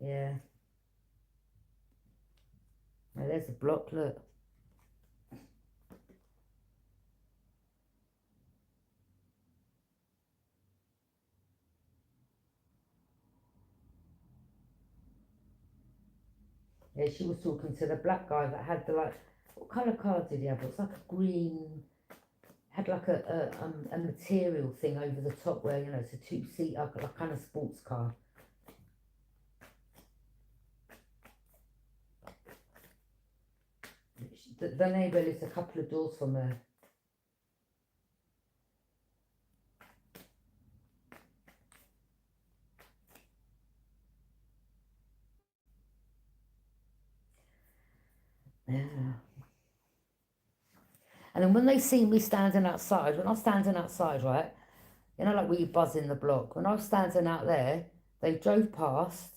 Yeah. Now there's a block, look. Okay, she was talking to the black guy that had the, like, what colour car did he have? It was like a green, had like a material thing over the top where, you know, it's a two-seater, like kind of sports car. The neighbour lives a couple of doors from her. Yeah. And then when they see me standing outside, when I'm standing outside, right, you know, like where you buzz in the block, when I was standing out there, they drove past,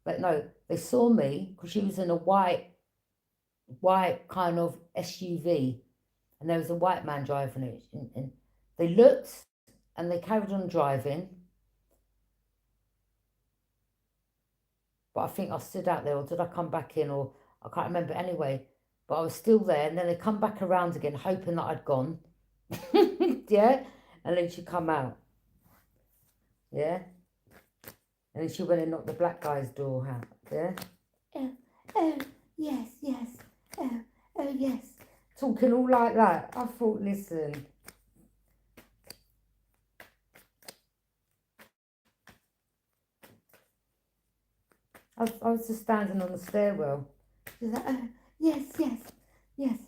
but no, they saw me because she was in a white kind of SUV, and there was a white man driving it, and they looked and they carried on driving. But I think I stood out there, or did I come back in, or I can't remember anyway. But I was still there, and then they come back around again, hoping that I'd gone. Yeah, and then she come out. Yeah, and then she went and knocked the black guy's door out. Yeah. Oh, yes, yes. Oh, yes. Talking all like that. I thought, listen. I was just standing on the stairwell. She's like, oh, yes, yes, yes.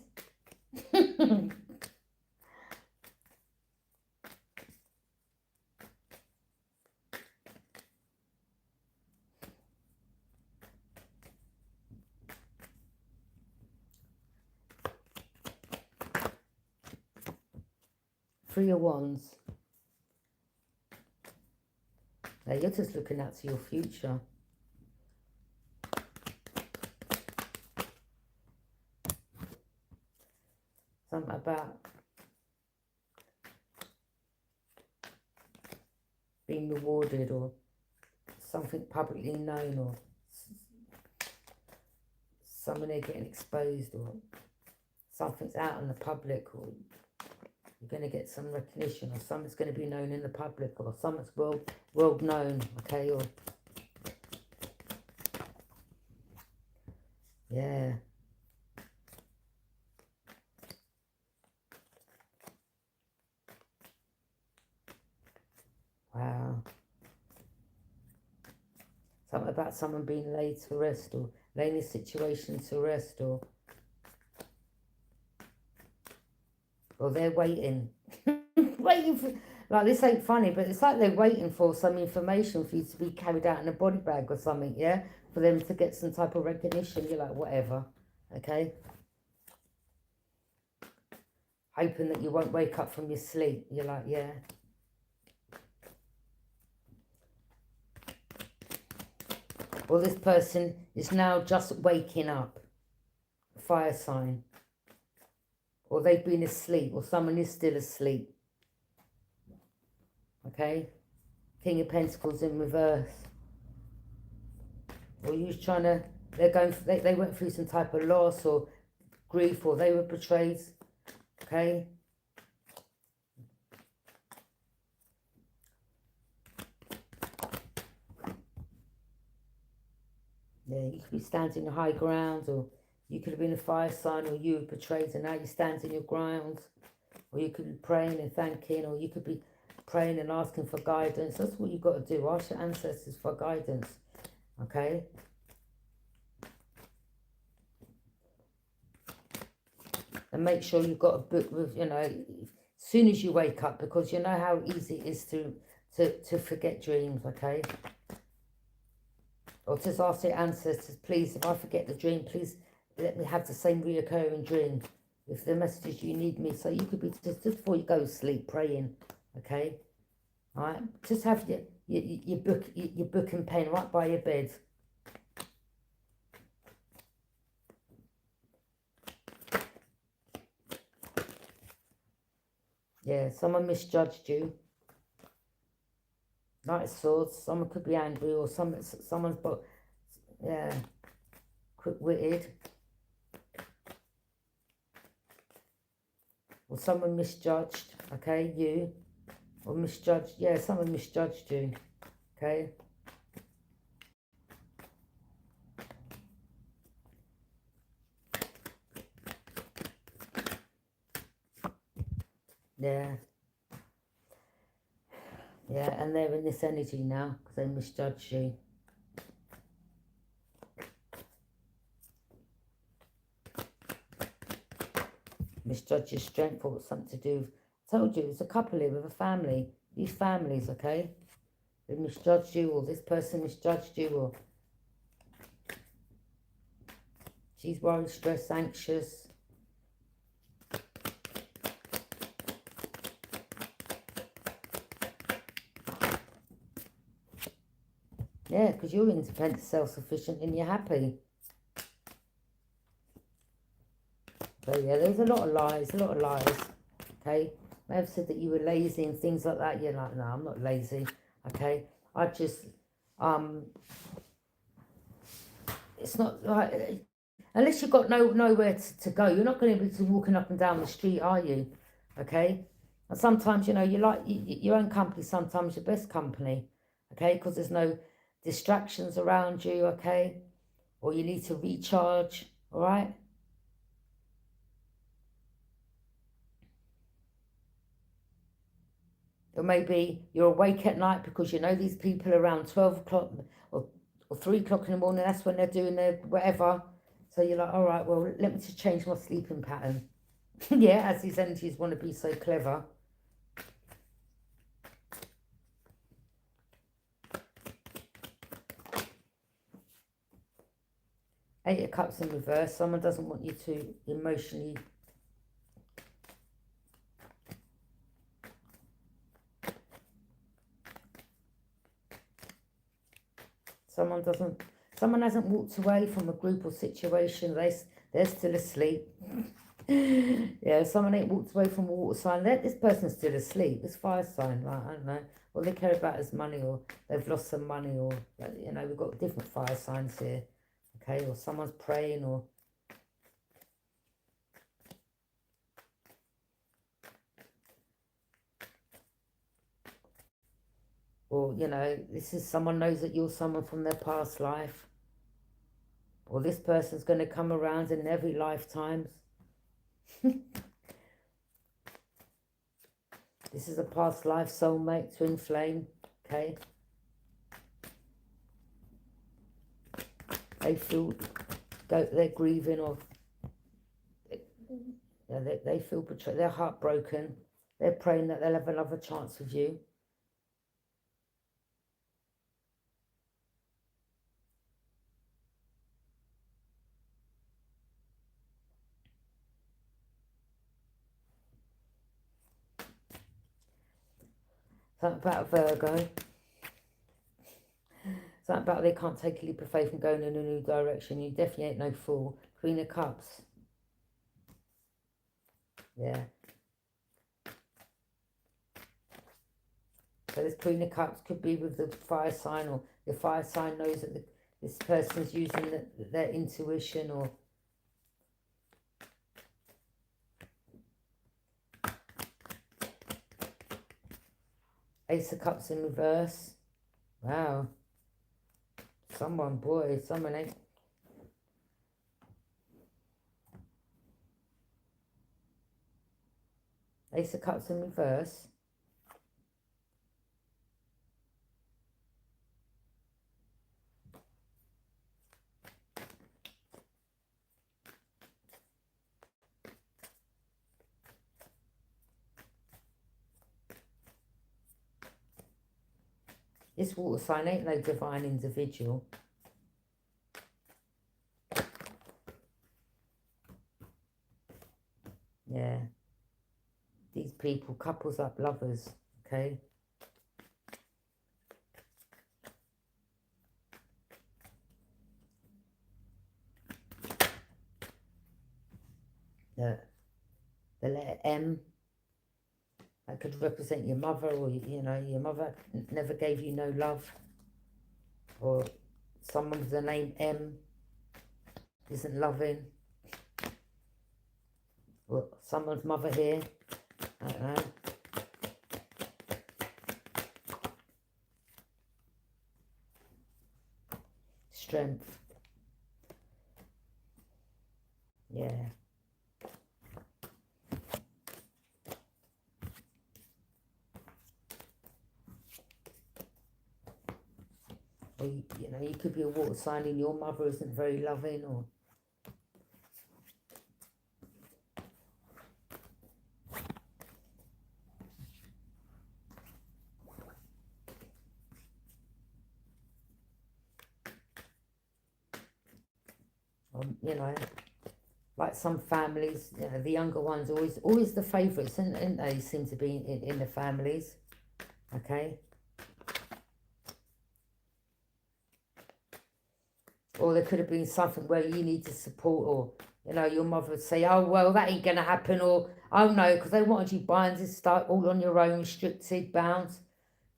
3 of Wands. Now you're just looking out to your future. Something about being rewarded, or something publicly known, or someone they're getting exposed, or something's out in the public, or you're going to get some recognition, or something's going to be known in the public, or something's world known, okay, or yeah. Wow. Something about someone being laid to rest, or laying a situation to rest, or they're waiting. Waiting for, like, this ain't funny, but it's like they're waiting for some information for you to be carried out in a body bag or something, yeah? For them to get some type of recognition. You're like, whatever, okay? Hoping that you won't wake up from your sleep. You're like, yeah. Or this person is now just waking up. Fire sign. Or they've been asleep, or someone is still asleep. Okay? King of Pentacles in reverse. Or you was trying to, they went through some type of loss or grief, or they were betrayed. Okay? Yeah, you could be standing your high ground, or you could have been a fire sign, or you were betrayed and now you're standing your ground. Or you could be praying and thanking, or you could be praying and asking for guidance. That's what you've got to do. Ask your ancestors for guidance. Okay? And make sure you've got a book with, you know, as soon as you wake up, because you know how easy it is to forget dreams, okay? Or just ask your ancestors, please, if I forget the dream, please let me have the same reoccurring dream. If the messages you need me, so you could be just before you go to sleep praying, okay? All right, just have your book and pen right by your bed. Yeah, someone misjudged you. Knight of Swords. Someone could be angry, or someone's but yeah, quick-witted. Or someone misjudged, okay, you. Or misjudged, yeah, someone misjudged you, okay. Yeah. Yeah, and they're in this energy now because they misjudged you. Misjudge your strength, or something to do with, I told you, it's a couple here with a family. These families, okay? They misjudged you, or this person misjudged you, or she's worried, stressed, anxious. Yeah, because you're independent, self-sufficient, and you're happy. So yeah, there's a lot of lies, okay? I have said that you were lazy and things like that. You're like, no, I'm not lazy, okay? I just, it's not like, unless you've got nowhere to go, you're not going to be walking up and down the street, are you? Okay? And sometimes, you know, you like your own company, sometimes your best company, okay? Because there's no distractions around you, okay? Or you need to recharge, all right? Or maybe you're awake at night because you know these people around 12 o'clock or 3 o'clock in the morning, that's when they're doing their whatever. So you're like, all right, well, let me just change my sleeping pattern. Yeah, as these energies want to be so clever. Eight of Cups in reverse. Someone doesn't want you to emotionally... Someone hasn't walked away from a group or situation. They're still asleep. Yeah, someone ain't walked away from a water sign. This person's still asleep. It's fire sign, like, I don't know. All they care about is money, or they've lost some money, or, you know, we've got different fire signs here. Okay, or someone's praying, or, you know, this is someone knows that you're someone from their past life. Or this person's going to come around in every lifetime. This is a past life soulmate, twin flame, okay? They feel, they're grieving, or they feel betrayed, they're heartbroken. They're praying that they'll have another chance with you. Something about Virgo. Something about they can't take a leap of faith and going in a new direction. You definitely ain't no fool. Queen of Cups. Yeah. So this Queen of Cups could be with the fire sign, or the fire sign knows that this person's using their intuition, or... Ace of Cups in reverse. Wow. Someone ain't... Ace of Cups in reverse. This water sign ain't no divine individual. Yeah. These people, couples up, lovers, okay? The letter M, that could represent your mother, or, you know, your mother never gave you no love. Or someone with the name M isn't loving. Or someone's mother here, I don't know. Strength. Yeah. Or, you know, you could be a water sign and your mother isn't very loving, or... you know, like some families, you know, the younger ones always the favourites, and they seem to be in the families, okay? Or there could have been something where you need to support, or, you know, your mother would say, oh, well, that ain't going to happen, or, oh, no, because they wanted you buying this stuff all on your own, restricted, bounds.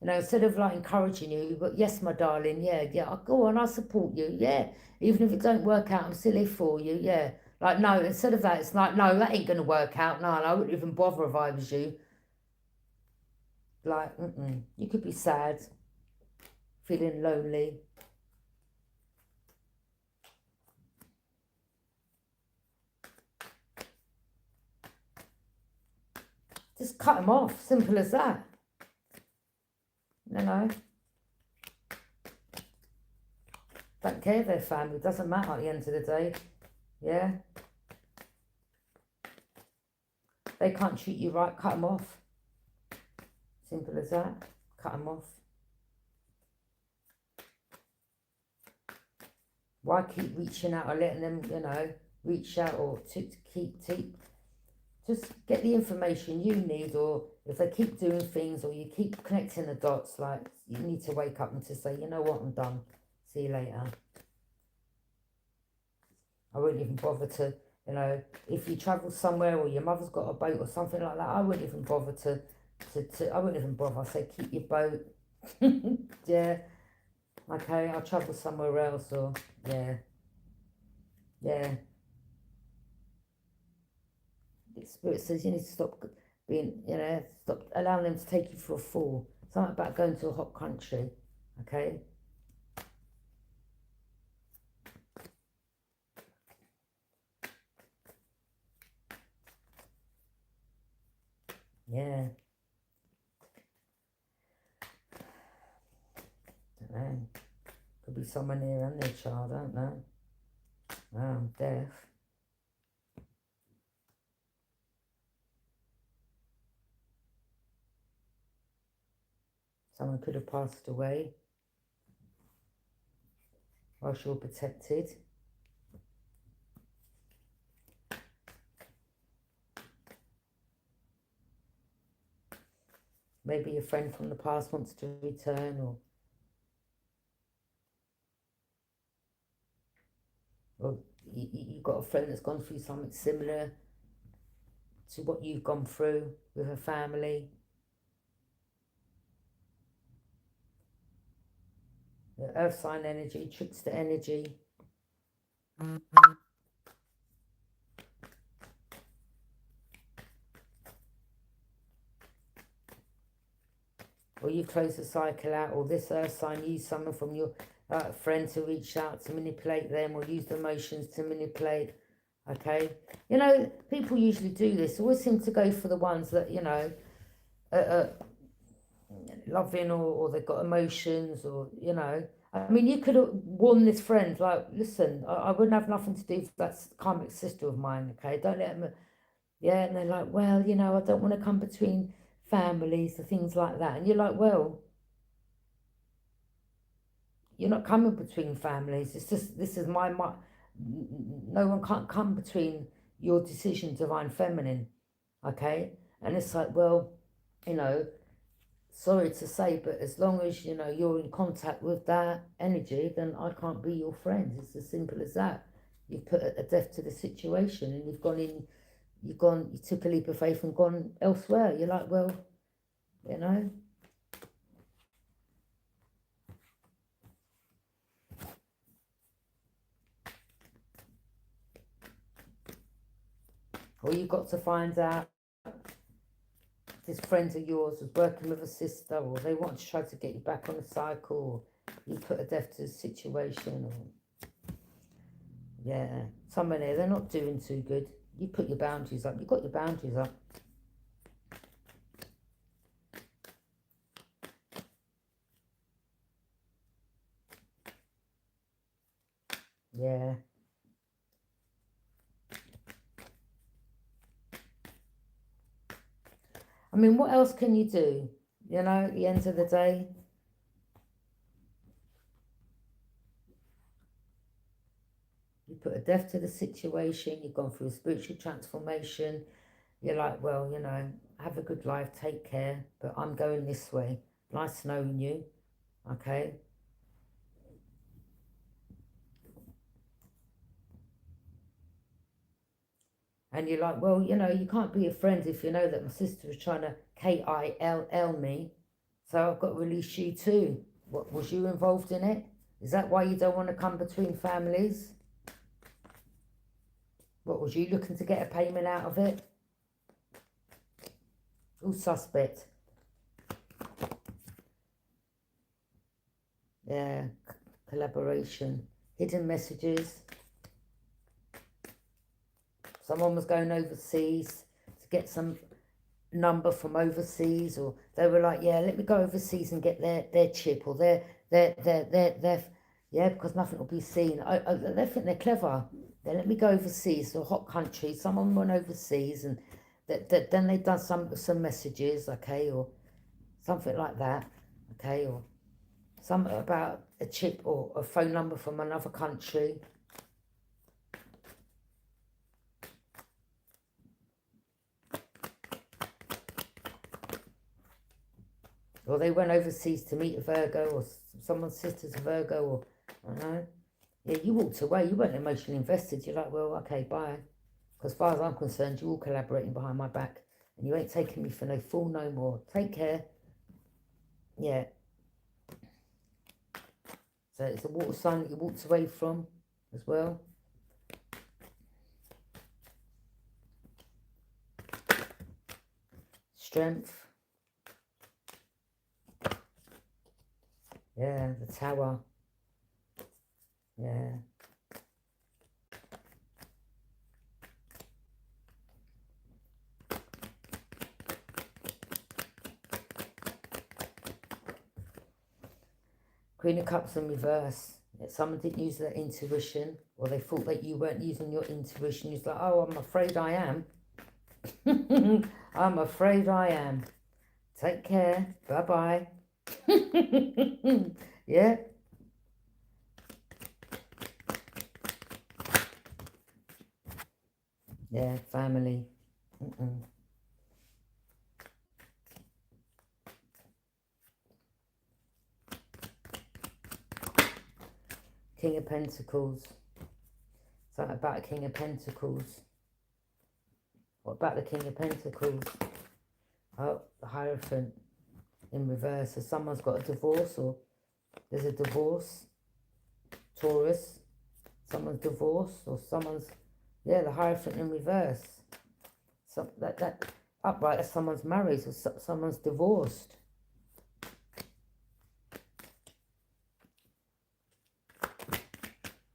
You know, instead of, like, encouraging you, but yes, my darling, yeah, I'll go on, I'll support you, yeah. Even if it don't work out, I'm still here for you, yeah. Like, no, instead of that, it's like, no, that ain't going to work out, no, I wouldn't even bother if I was you. Like, you could be sad, feeling lonely. Just cut them off, simple as that. You know? Don't care their family, doesn't matter at the end of the day. Yeah? They can't treat you right, cut them off. Simple as that. Cut them off. Why keep reaching out or letting them, you know, reach out, or to keep just get the information you need, or if they keep doing things or you keep connecting the dots, like, you need to wake up and to say, you know what, I'm done. See you later. I wouldn't even bother to, you know, if you travel somewhere or your mother's got a boat or something like that, I wouldn't even bother to I wouldn't even bother. I say, keep your boat. Yeah. Okay, I'll travel somewhere else, or, yeah. Yeah. The spirit says you need to stop being, you know, stop allowing them to take you for a fool. Something about going to a hot country, okay? Yeah. Don't know. Could be someone here and their child, I don't know. Oh, death. Someone could have passed away whilst you're protected. Maybe a friend from the past wants to return, or you got a friend that's gone through something similar to what you've gone through with a family. The earth sign energy, trickster energy. Or you close the cycle out, or this earth sign use someone from your friend to reach out to manipulate them, or use the emotions to manipulate. Okay, you know, people usually do this. Always seem to go for the ones that, you know, loving, or they've got emotions, or, you know. I mean, you could have warned this friend, like, listen, I wouldn't have nothing to do with that karmic sister of mine, okay? Don't let them, yeah, and they're like, well, you know, I don't want to come between families or things like that. And you're like, well, you're not coming between families. It's just, this is my no one can't come between your decision, divine feminine, okay? And it's like, well, you know, sorry to say, but as long as, you know, you're in contact with that energy, then I can't be your friend. It's as simple as that. You've put a death to the situation, and you've gone in, you took a leap of faith and gone elsewhere. You're like, well, you know. Or you've got to find out this friend of yours was working with a sister, or they want to try to get you back on the cycle, or you put a death to the situation, or, yeah, someone there, they're not doing too good. You put your boundaries up. You got your boundaries up. Yeah. I mean, what else can you do? You know, at the end of the day, you put a death to the situation, you've gone through a spiritual transformation. You're like, well, you know, have a good life, take care, but I'm going this way. Nice knowing you, okay? And you're like, well, you know, you can't be a friend if you know that my sister was trying to kill me. So I've got to release you too. What, was you involved in it? Is that why you don't want to come between families? What, was you looking to get a payment out of it? All suspect. Yeah, collaboration. Hidden messages. Someone was going overseas to get some number from overseas, or they were like, yeah, let me go overseas and get their chip or their yeah, because nothing will be seen. They think they're clever. They let me go overseas to a hot country. Someone went overseas and then they done some messages, okay, or something like that, okay, or something about a chip or a phone number from another country. Or they went overseas to meet a Virgo, or someone's sister's a Virgo, or I don't know. Yeah, you walked away. You weren't emotionally invested. You're like, well, okay, bye. Because as far as I'm concerned, you're all collaborating behind my back. And you ain't taking me for no fool no more. Take care. Yeah. So it's a water sign that you walked away from as well. Strength. Yeah, the Tower. Yeah. Queen of Cups in reverse. Yeah, someone didn't use their intuition, or they thought that you weren't using your intuition. You're like, oh, I'm afraid I am. I'm afraid I am. Take care. Bye-bye. Yeah. Yeah, family. King of Pentacles. Something about a King of Pentacles. What about the King of Pentacles? Oh, the Hierophant in reverse. So someone's got a divorce, or there's a divorce. Taurus. Someone's divorced, or someone's, yeah, the Hierophant in reverse. So that upright as someone's married, or someone's divorced.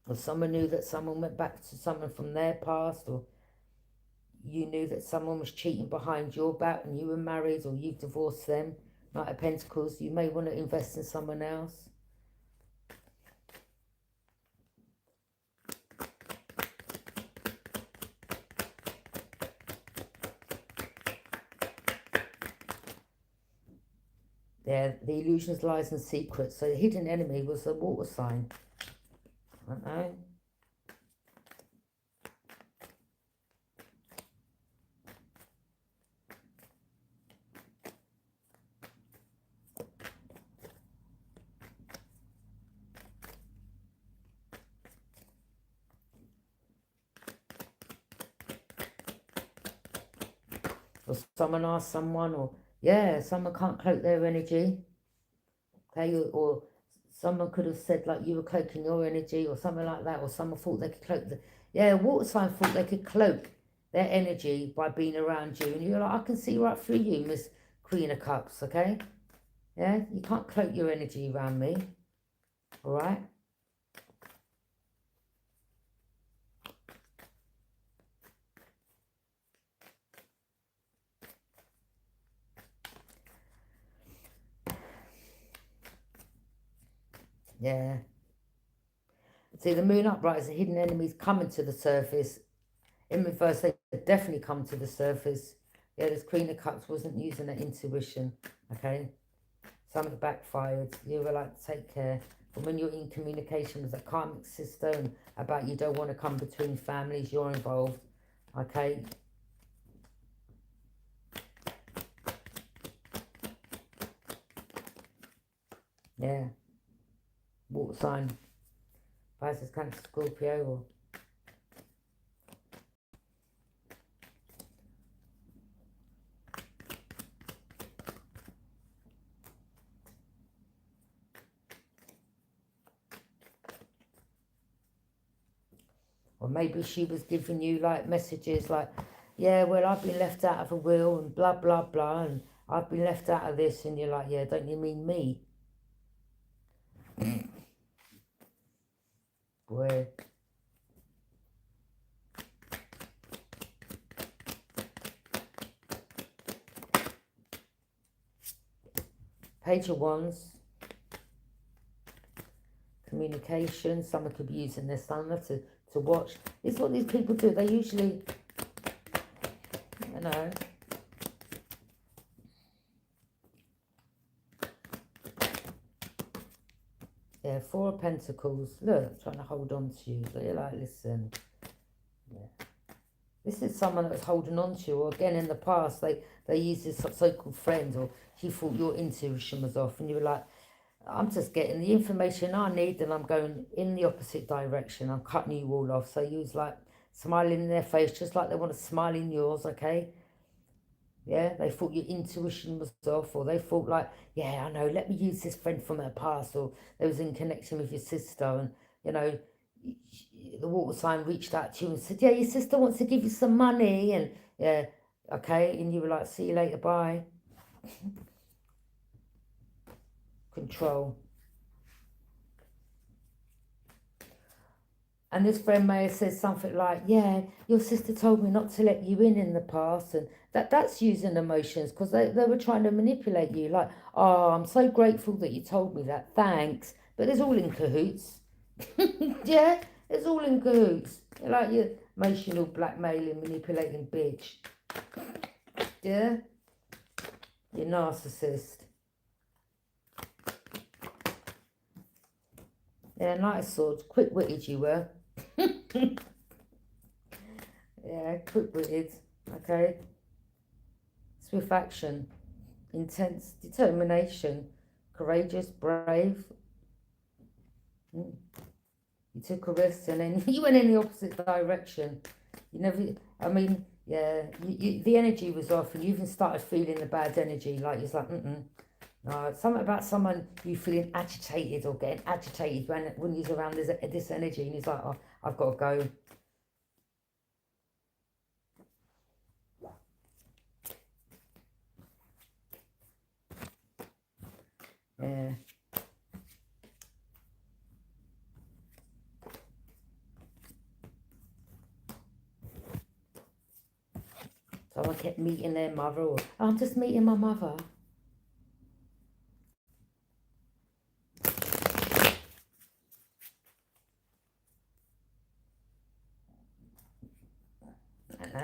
Or someone knew that someone went back to someone from their past, or you knew that someone was cheating behind your back and you were married, or you've divorced them. Knight of Pentacles, you may want to invest in someone else. Yeah, the illusions, lies and secrets. So the hidden enemy was a water sign. I don't know. Or someone asked someone, or yeah, someone can't cloak their energy. Okay, or someone could have said like you were cloaking your energy, or something like that, or someone thought they could cloak the, yeah, water sign thought they could cloak their energy by being around you, and you're like, I can see right through you, Miss Queen of Cups. Okay, yeah, you can't cloak your energy around me. All right. Yeah. See, the moon upright is the hidden enemies coming to the surface. In reverse, they definitely come to the surface. Yeah, this Queen of Cups wasn't using her intuition, okay? Something backfired. You were like, take care. But when you're in communication with a karmic system about you don't want to come between families, you're involved, okay? Yeah. Water sign. Pisces, Cancer, Scorpio, or maybe she was giving you like messages like, yeah, well, I've been left out of a will and blah, blah, blah, and I've been left out of this, and you're like, yeah, don't you mean me? Boy. Page of Wands. Communication. Someone could be using their stamina to watch. It's what these people do. They usually, you know, yeah, Four of Pentacles. Look, trying to hold on to you. So you're like, listen, yeah. This is someone that was holding on to you, or again in the past, they used this so-called friend, or she thought your intuition was off, and you were like, I'm just getting the information I need, and I'm going in the opposite direction. I'm cutting you all off. So you was like smiling in their face, just like they want to smile in yours, okay? Yeah, they thought your intuition was off, or they thought like, yeah, I know, let me use this friend from her past, or they was in connection with your sister, and, you know, the water sign reached out to you and said, yeah, your sister wants to give you some money, and, yeah, okay, and you were like, see you later, bye. Control. And this friend may have said something like, yeah, your sister told me not to let you in the past. And that's using emotions, because they were trying to manipulate you. Like, oh, I'm so grateful that you told me that. Thanks. But it's all in cahoots. Yeah, it's all in cahoots. You're like your emotional blackmailing, manipulating bitch. Yeah? You're narcissist. Yeah, nice swords. Quick-witted you were. Yeah, quick-witted. Okay. Swift action. Intense determination. Courageous, brave. You took a risk and then you went in the opposite direction. You never, I mean, yeah, the energy was off, and you even started feeling the bad energy. Like, it's like, no, something about someone you feeling agitated or getting agitated when you're around this energy, and he's like, oh, I've got to go. Yeah. Someone kept meeting their mother, or oh, I'm just meeting my mother.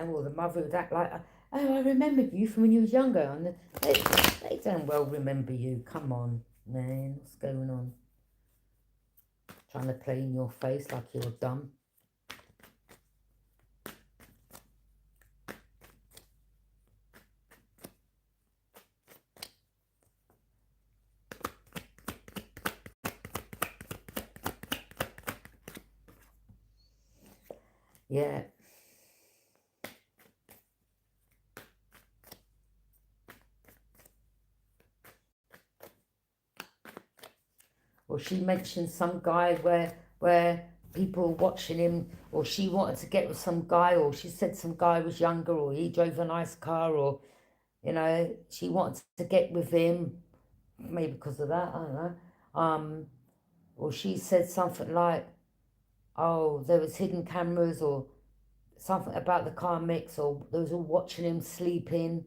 Or the mother would act like, oh, I remember you from when you was younger. And they don't well remember you. Come on, man, what's going on? Trying to play in your face like you're dumb. Yeah. Or she mentioned some guy where people watching him, or she wanted to get with some guy, or she said some guy was younger, or he drove a nice car, or, you know, she wanted to get with him, maybe because of that, I don't know. Or she said something like, oh, there was hidden cameras, or something about the car mix, or they was all watching him sleeping.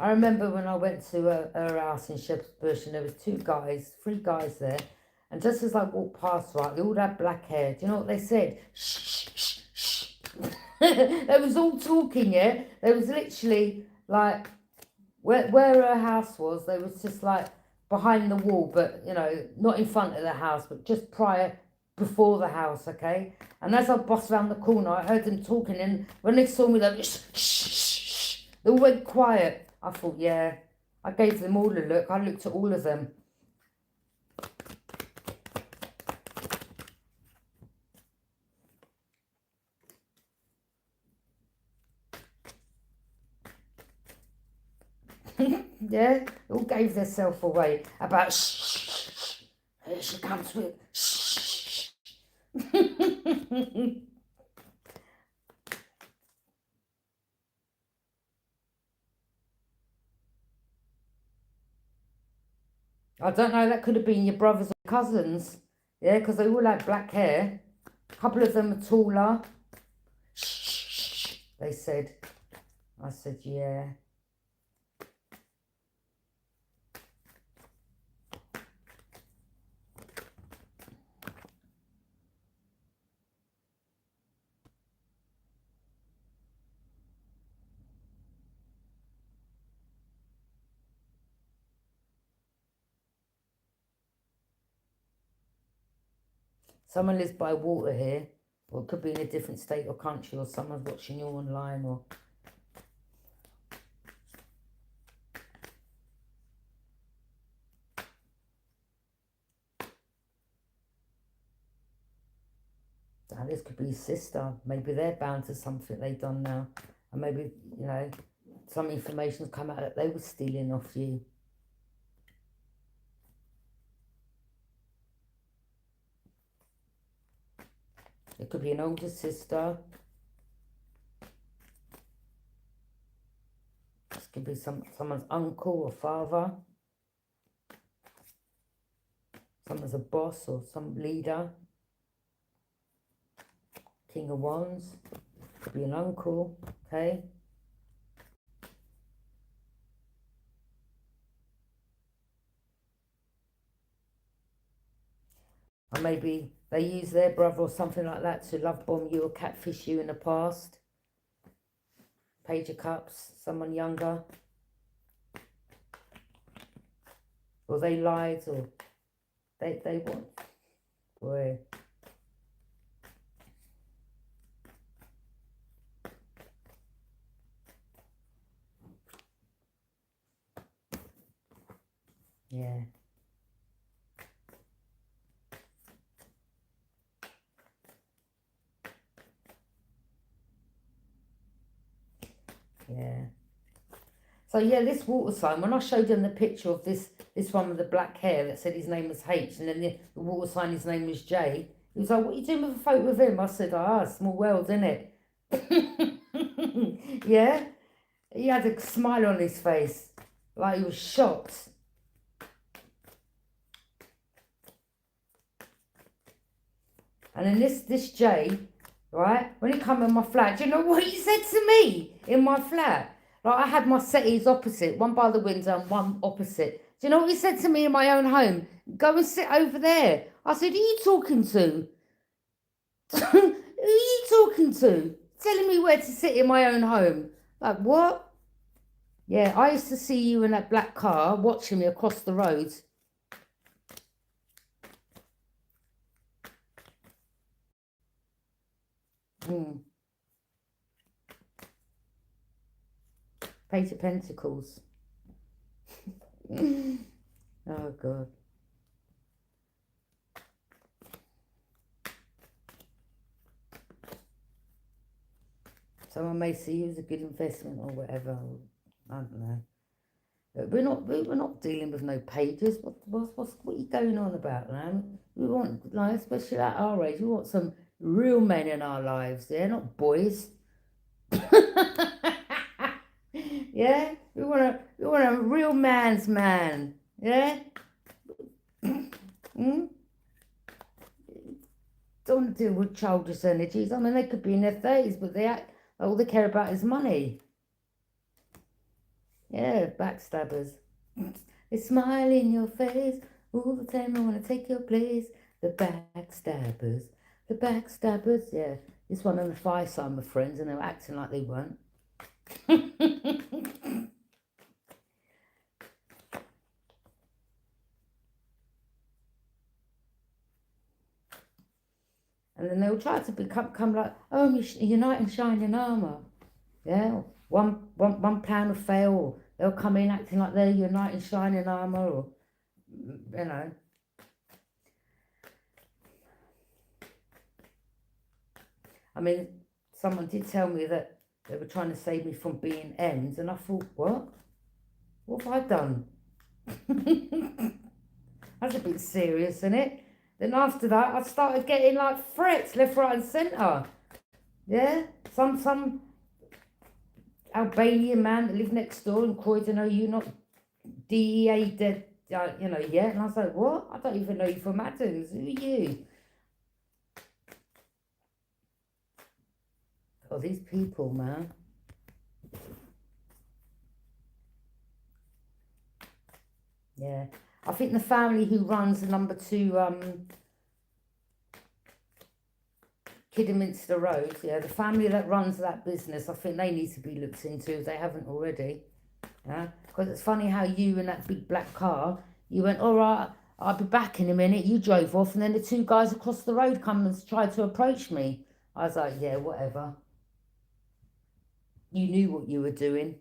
I remember when I went to her house in Shepherd's Bush, and there was three guys there, and just as I walked past, right, they all had black hair. Do you know what they said? Shh, shh, shh. They was all talking, yeah? They was literally, like, where her house was, they was just, like, behind the wall, but, you know, not in front of the house, but just before the house, okay? And as I bust around the corner, I heard them talking, and when they saw me, they went, shh, shh, shh, shh. They all went quiet. I thought, yeah. I gave them all a look. I looked at all of them. Yeah, they all gave themselves away about shh, shh, shh. Here she comes with shh. I don't know, that could have been your brothers or cousins. Yeah, because they all had black hair. A couple of them are taller. Shh, they said. I said, yeah. Someone lives by water here. Or it could be in a different state or country, or someone's watching you online, or... Now, this could be his sister. Maybe they're bound to something they've done now. And maybe, you know, some information's come out that they were stealing off you. It could be an older sister. This could be someone's uncle or father. Someone's a boss or some leader. King of Wands. Could be an uncle, okay? Or maybe they use their brother or something like that to love bomb you or catfish you in the past. Page of Cups, someone younger. Or they lied, or they want. Boy. Yeah. Yeah. So yeah, this water sign, when I showed them the picture of this one with the black hair that said his name was H, and then the water sign, his name was J, he was like, what are you doing with a photo with him? I said, small world, innit? Yeah? He had a smile on his face, like he was shocked. And then this J, right, when he come in my flat, do you know what he said to me in my flat? Like, I had my settees opposite, one by the window and one opposite. Do you know what he said to me in my own home? Go and sit over there. I said, who are you talking to? Who are you talking to? Telling me where to sit in my own home. Like, what? Yeah, I used to see you in that black car watching me across the road. Page of Pentacles. Oh, God. Someone may see you as a good investment or whatever. I don't know. But we're not dealing with no pages. What are you going on about, man? We want, like, especially at our age, we want some real men in our lives. Yeah, not boys. Yeah, we want a real man's man. Yeah. Don't want to deal with childish energies. I mean, they could be in their 30s, but all they care about is money. Yeah, backstabbers. They smile in your face all the time. I want to take your place. The backstabbers. The backstabbers. Yeah, this one on the fireside were friends, and they were acting like they weren't. And then they'll try to become like, oh, you're knight in shining armour. Yeah, one plan will fail. Or they'll come in acting like they're your knight in shining armour, or, you know. I mean, someone did tell me that they were trying to save me from being ends, and I thought, what? What have I done? That's a bit serious, isn't it? Then after that, I started getting like threats left, right, and centre. Yeah, some Albanian man that lived next door in Croydon, oh, you not DEA dead, yeah. And I was like, what? I don't even know you from Adams. Who are you? Oh, these people, man. Yeah. I think the family who runs the #2 Kidderminster Road, yeah, the family that runs that business, I think they need to be looked into if they haven't already. Yeah, because it's funny how you in that big black car, you went, all right, I'll be back in a minute. You drove off, and then the two guys across the road come and tried to approach me. I was like, yeah, whatever. You knew what you were doing.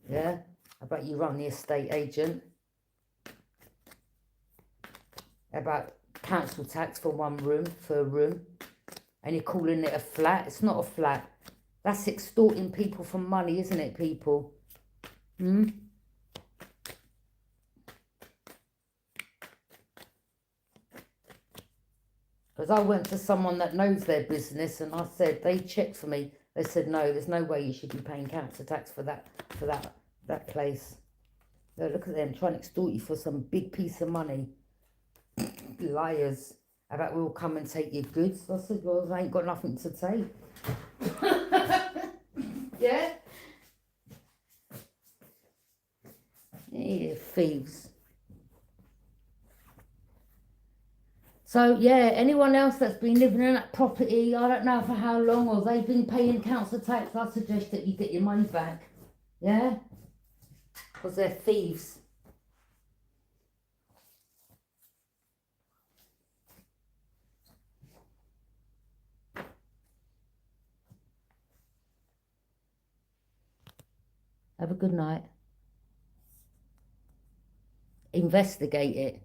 Yeah, I bet you run the estate agent. About council tax for a room, and you're calling it a flat. It's not a flat. That's extorting people for money, isn't it, people? Hmm? Because I went to someone that knows their business, and I said, they checked for me. They said, no, there's no way you should be paying council tax for that place. So look at them trying to extort you for some big piece of money. Liars. About we'll come and take your goods. I said, well, I ain't got nothing to take. Yeah? Yeah, thieves. So, yeah, anyone else that's been living in that property, I don't know for how long, or they've been paying council tax, I suggest that you get your money back. Yeah? Because they're thieves. Have a good night. Investigate it.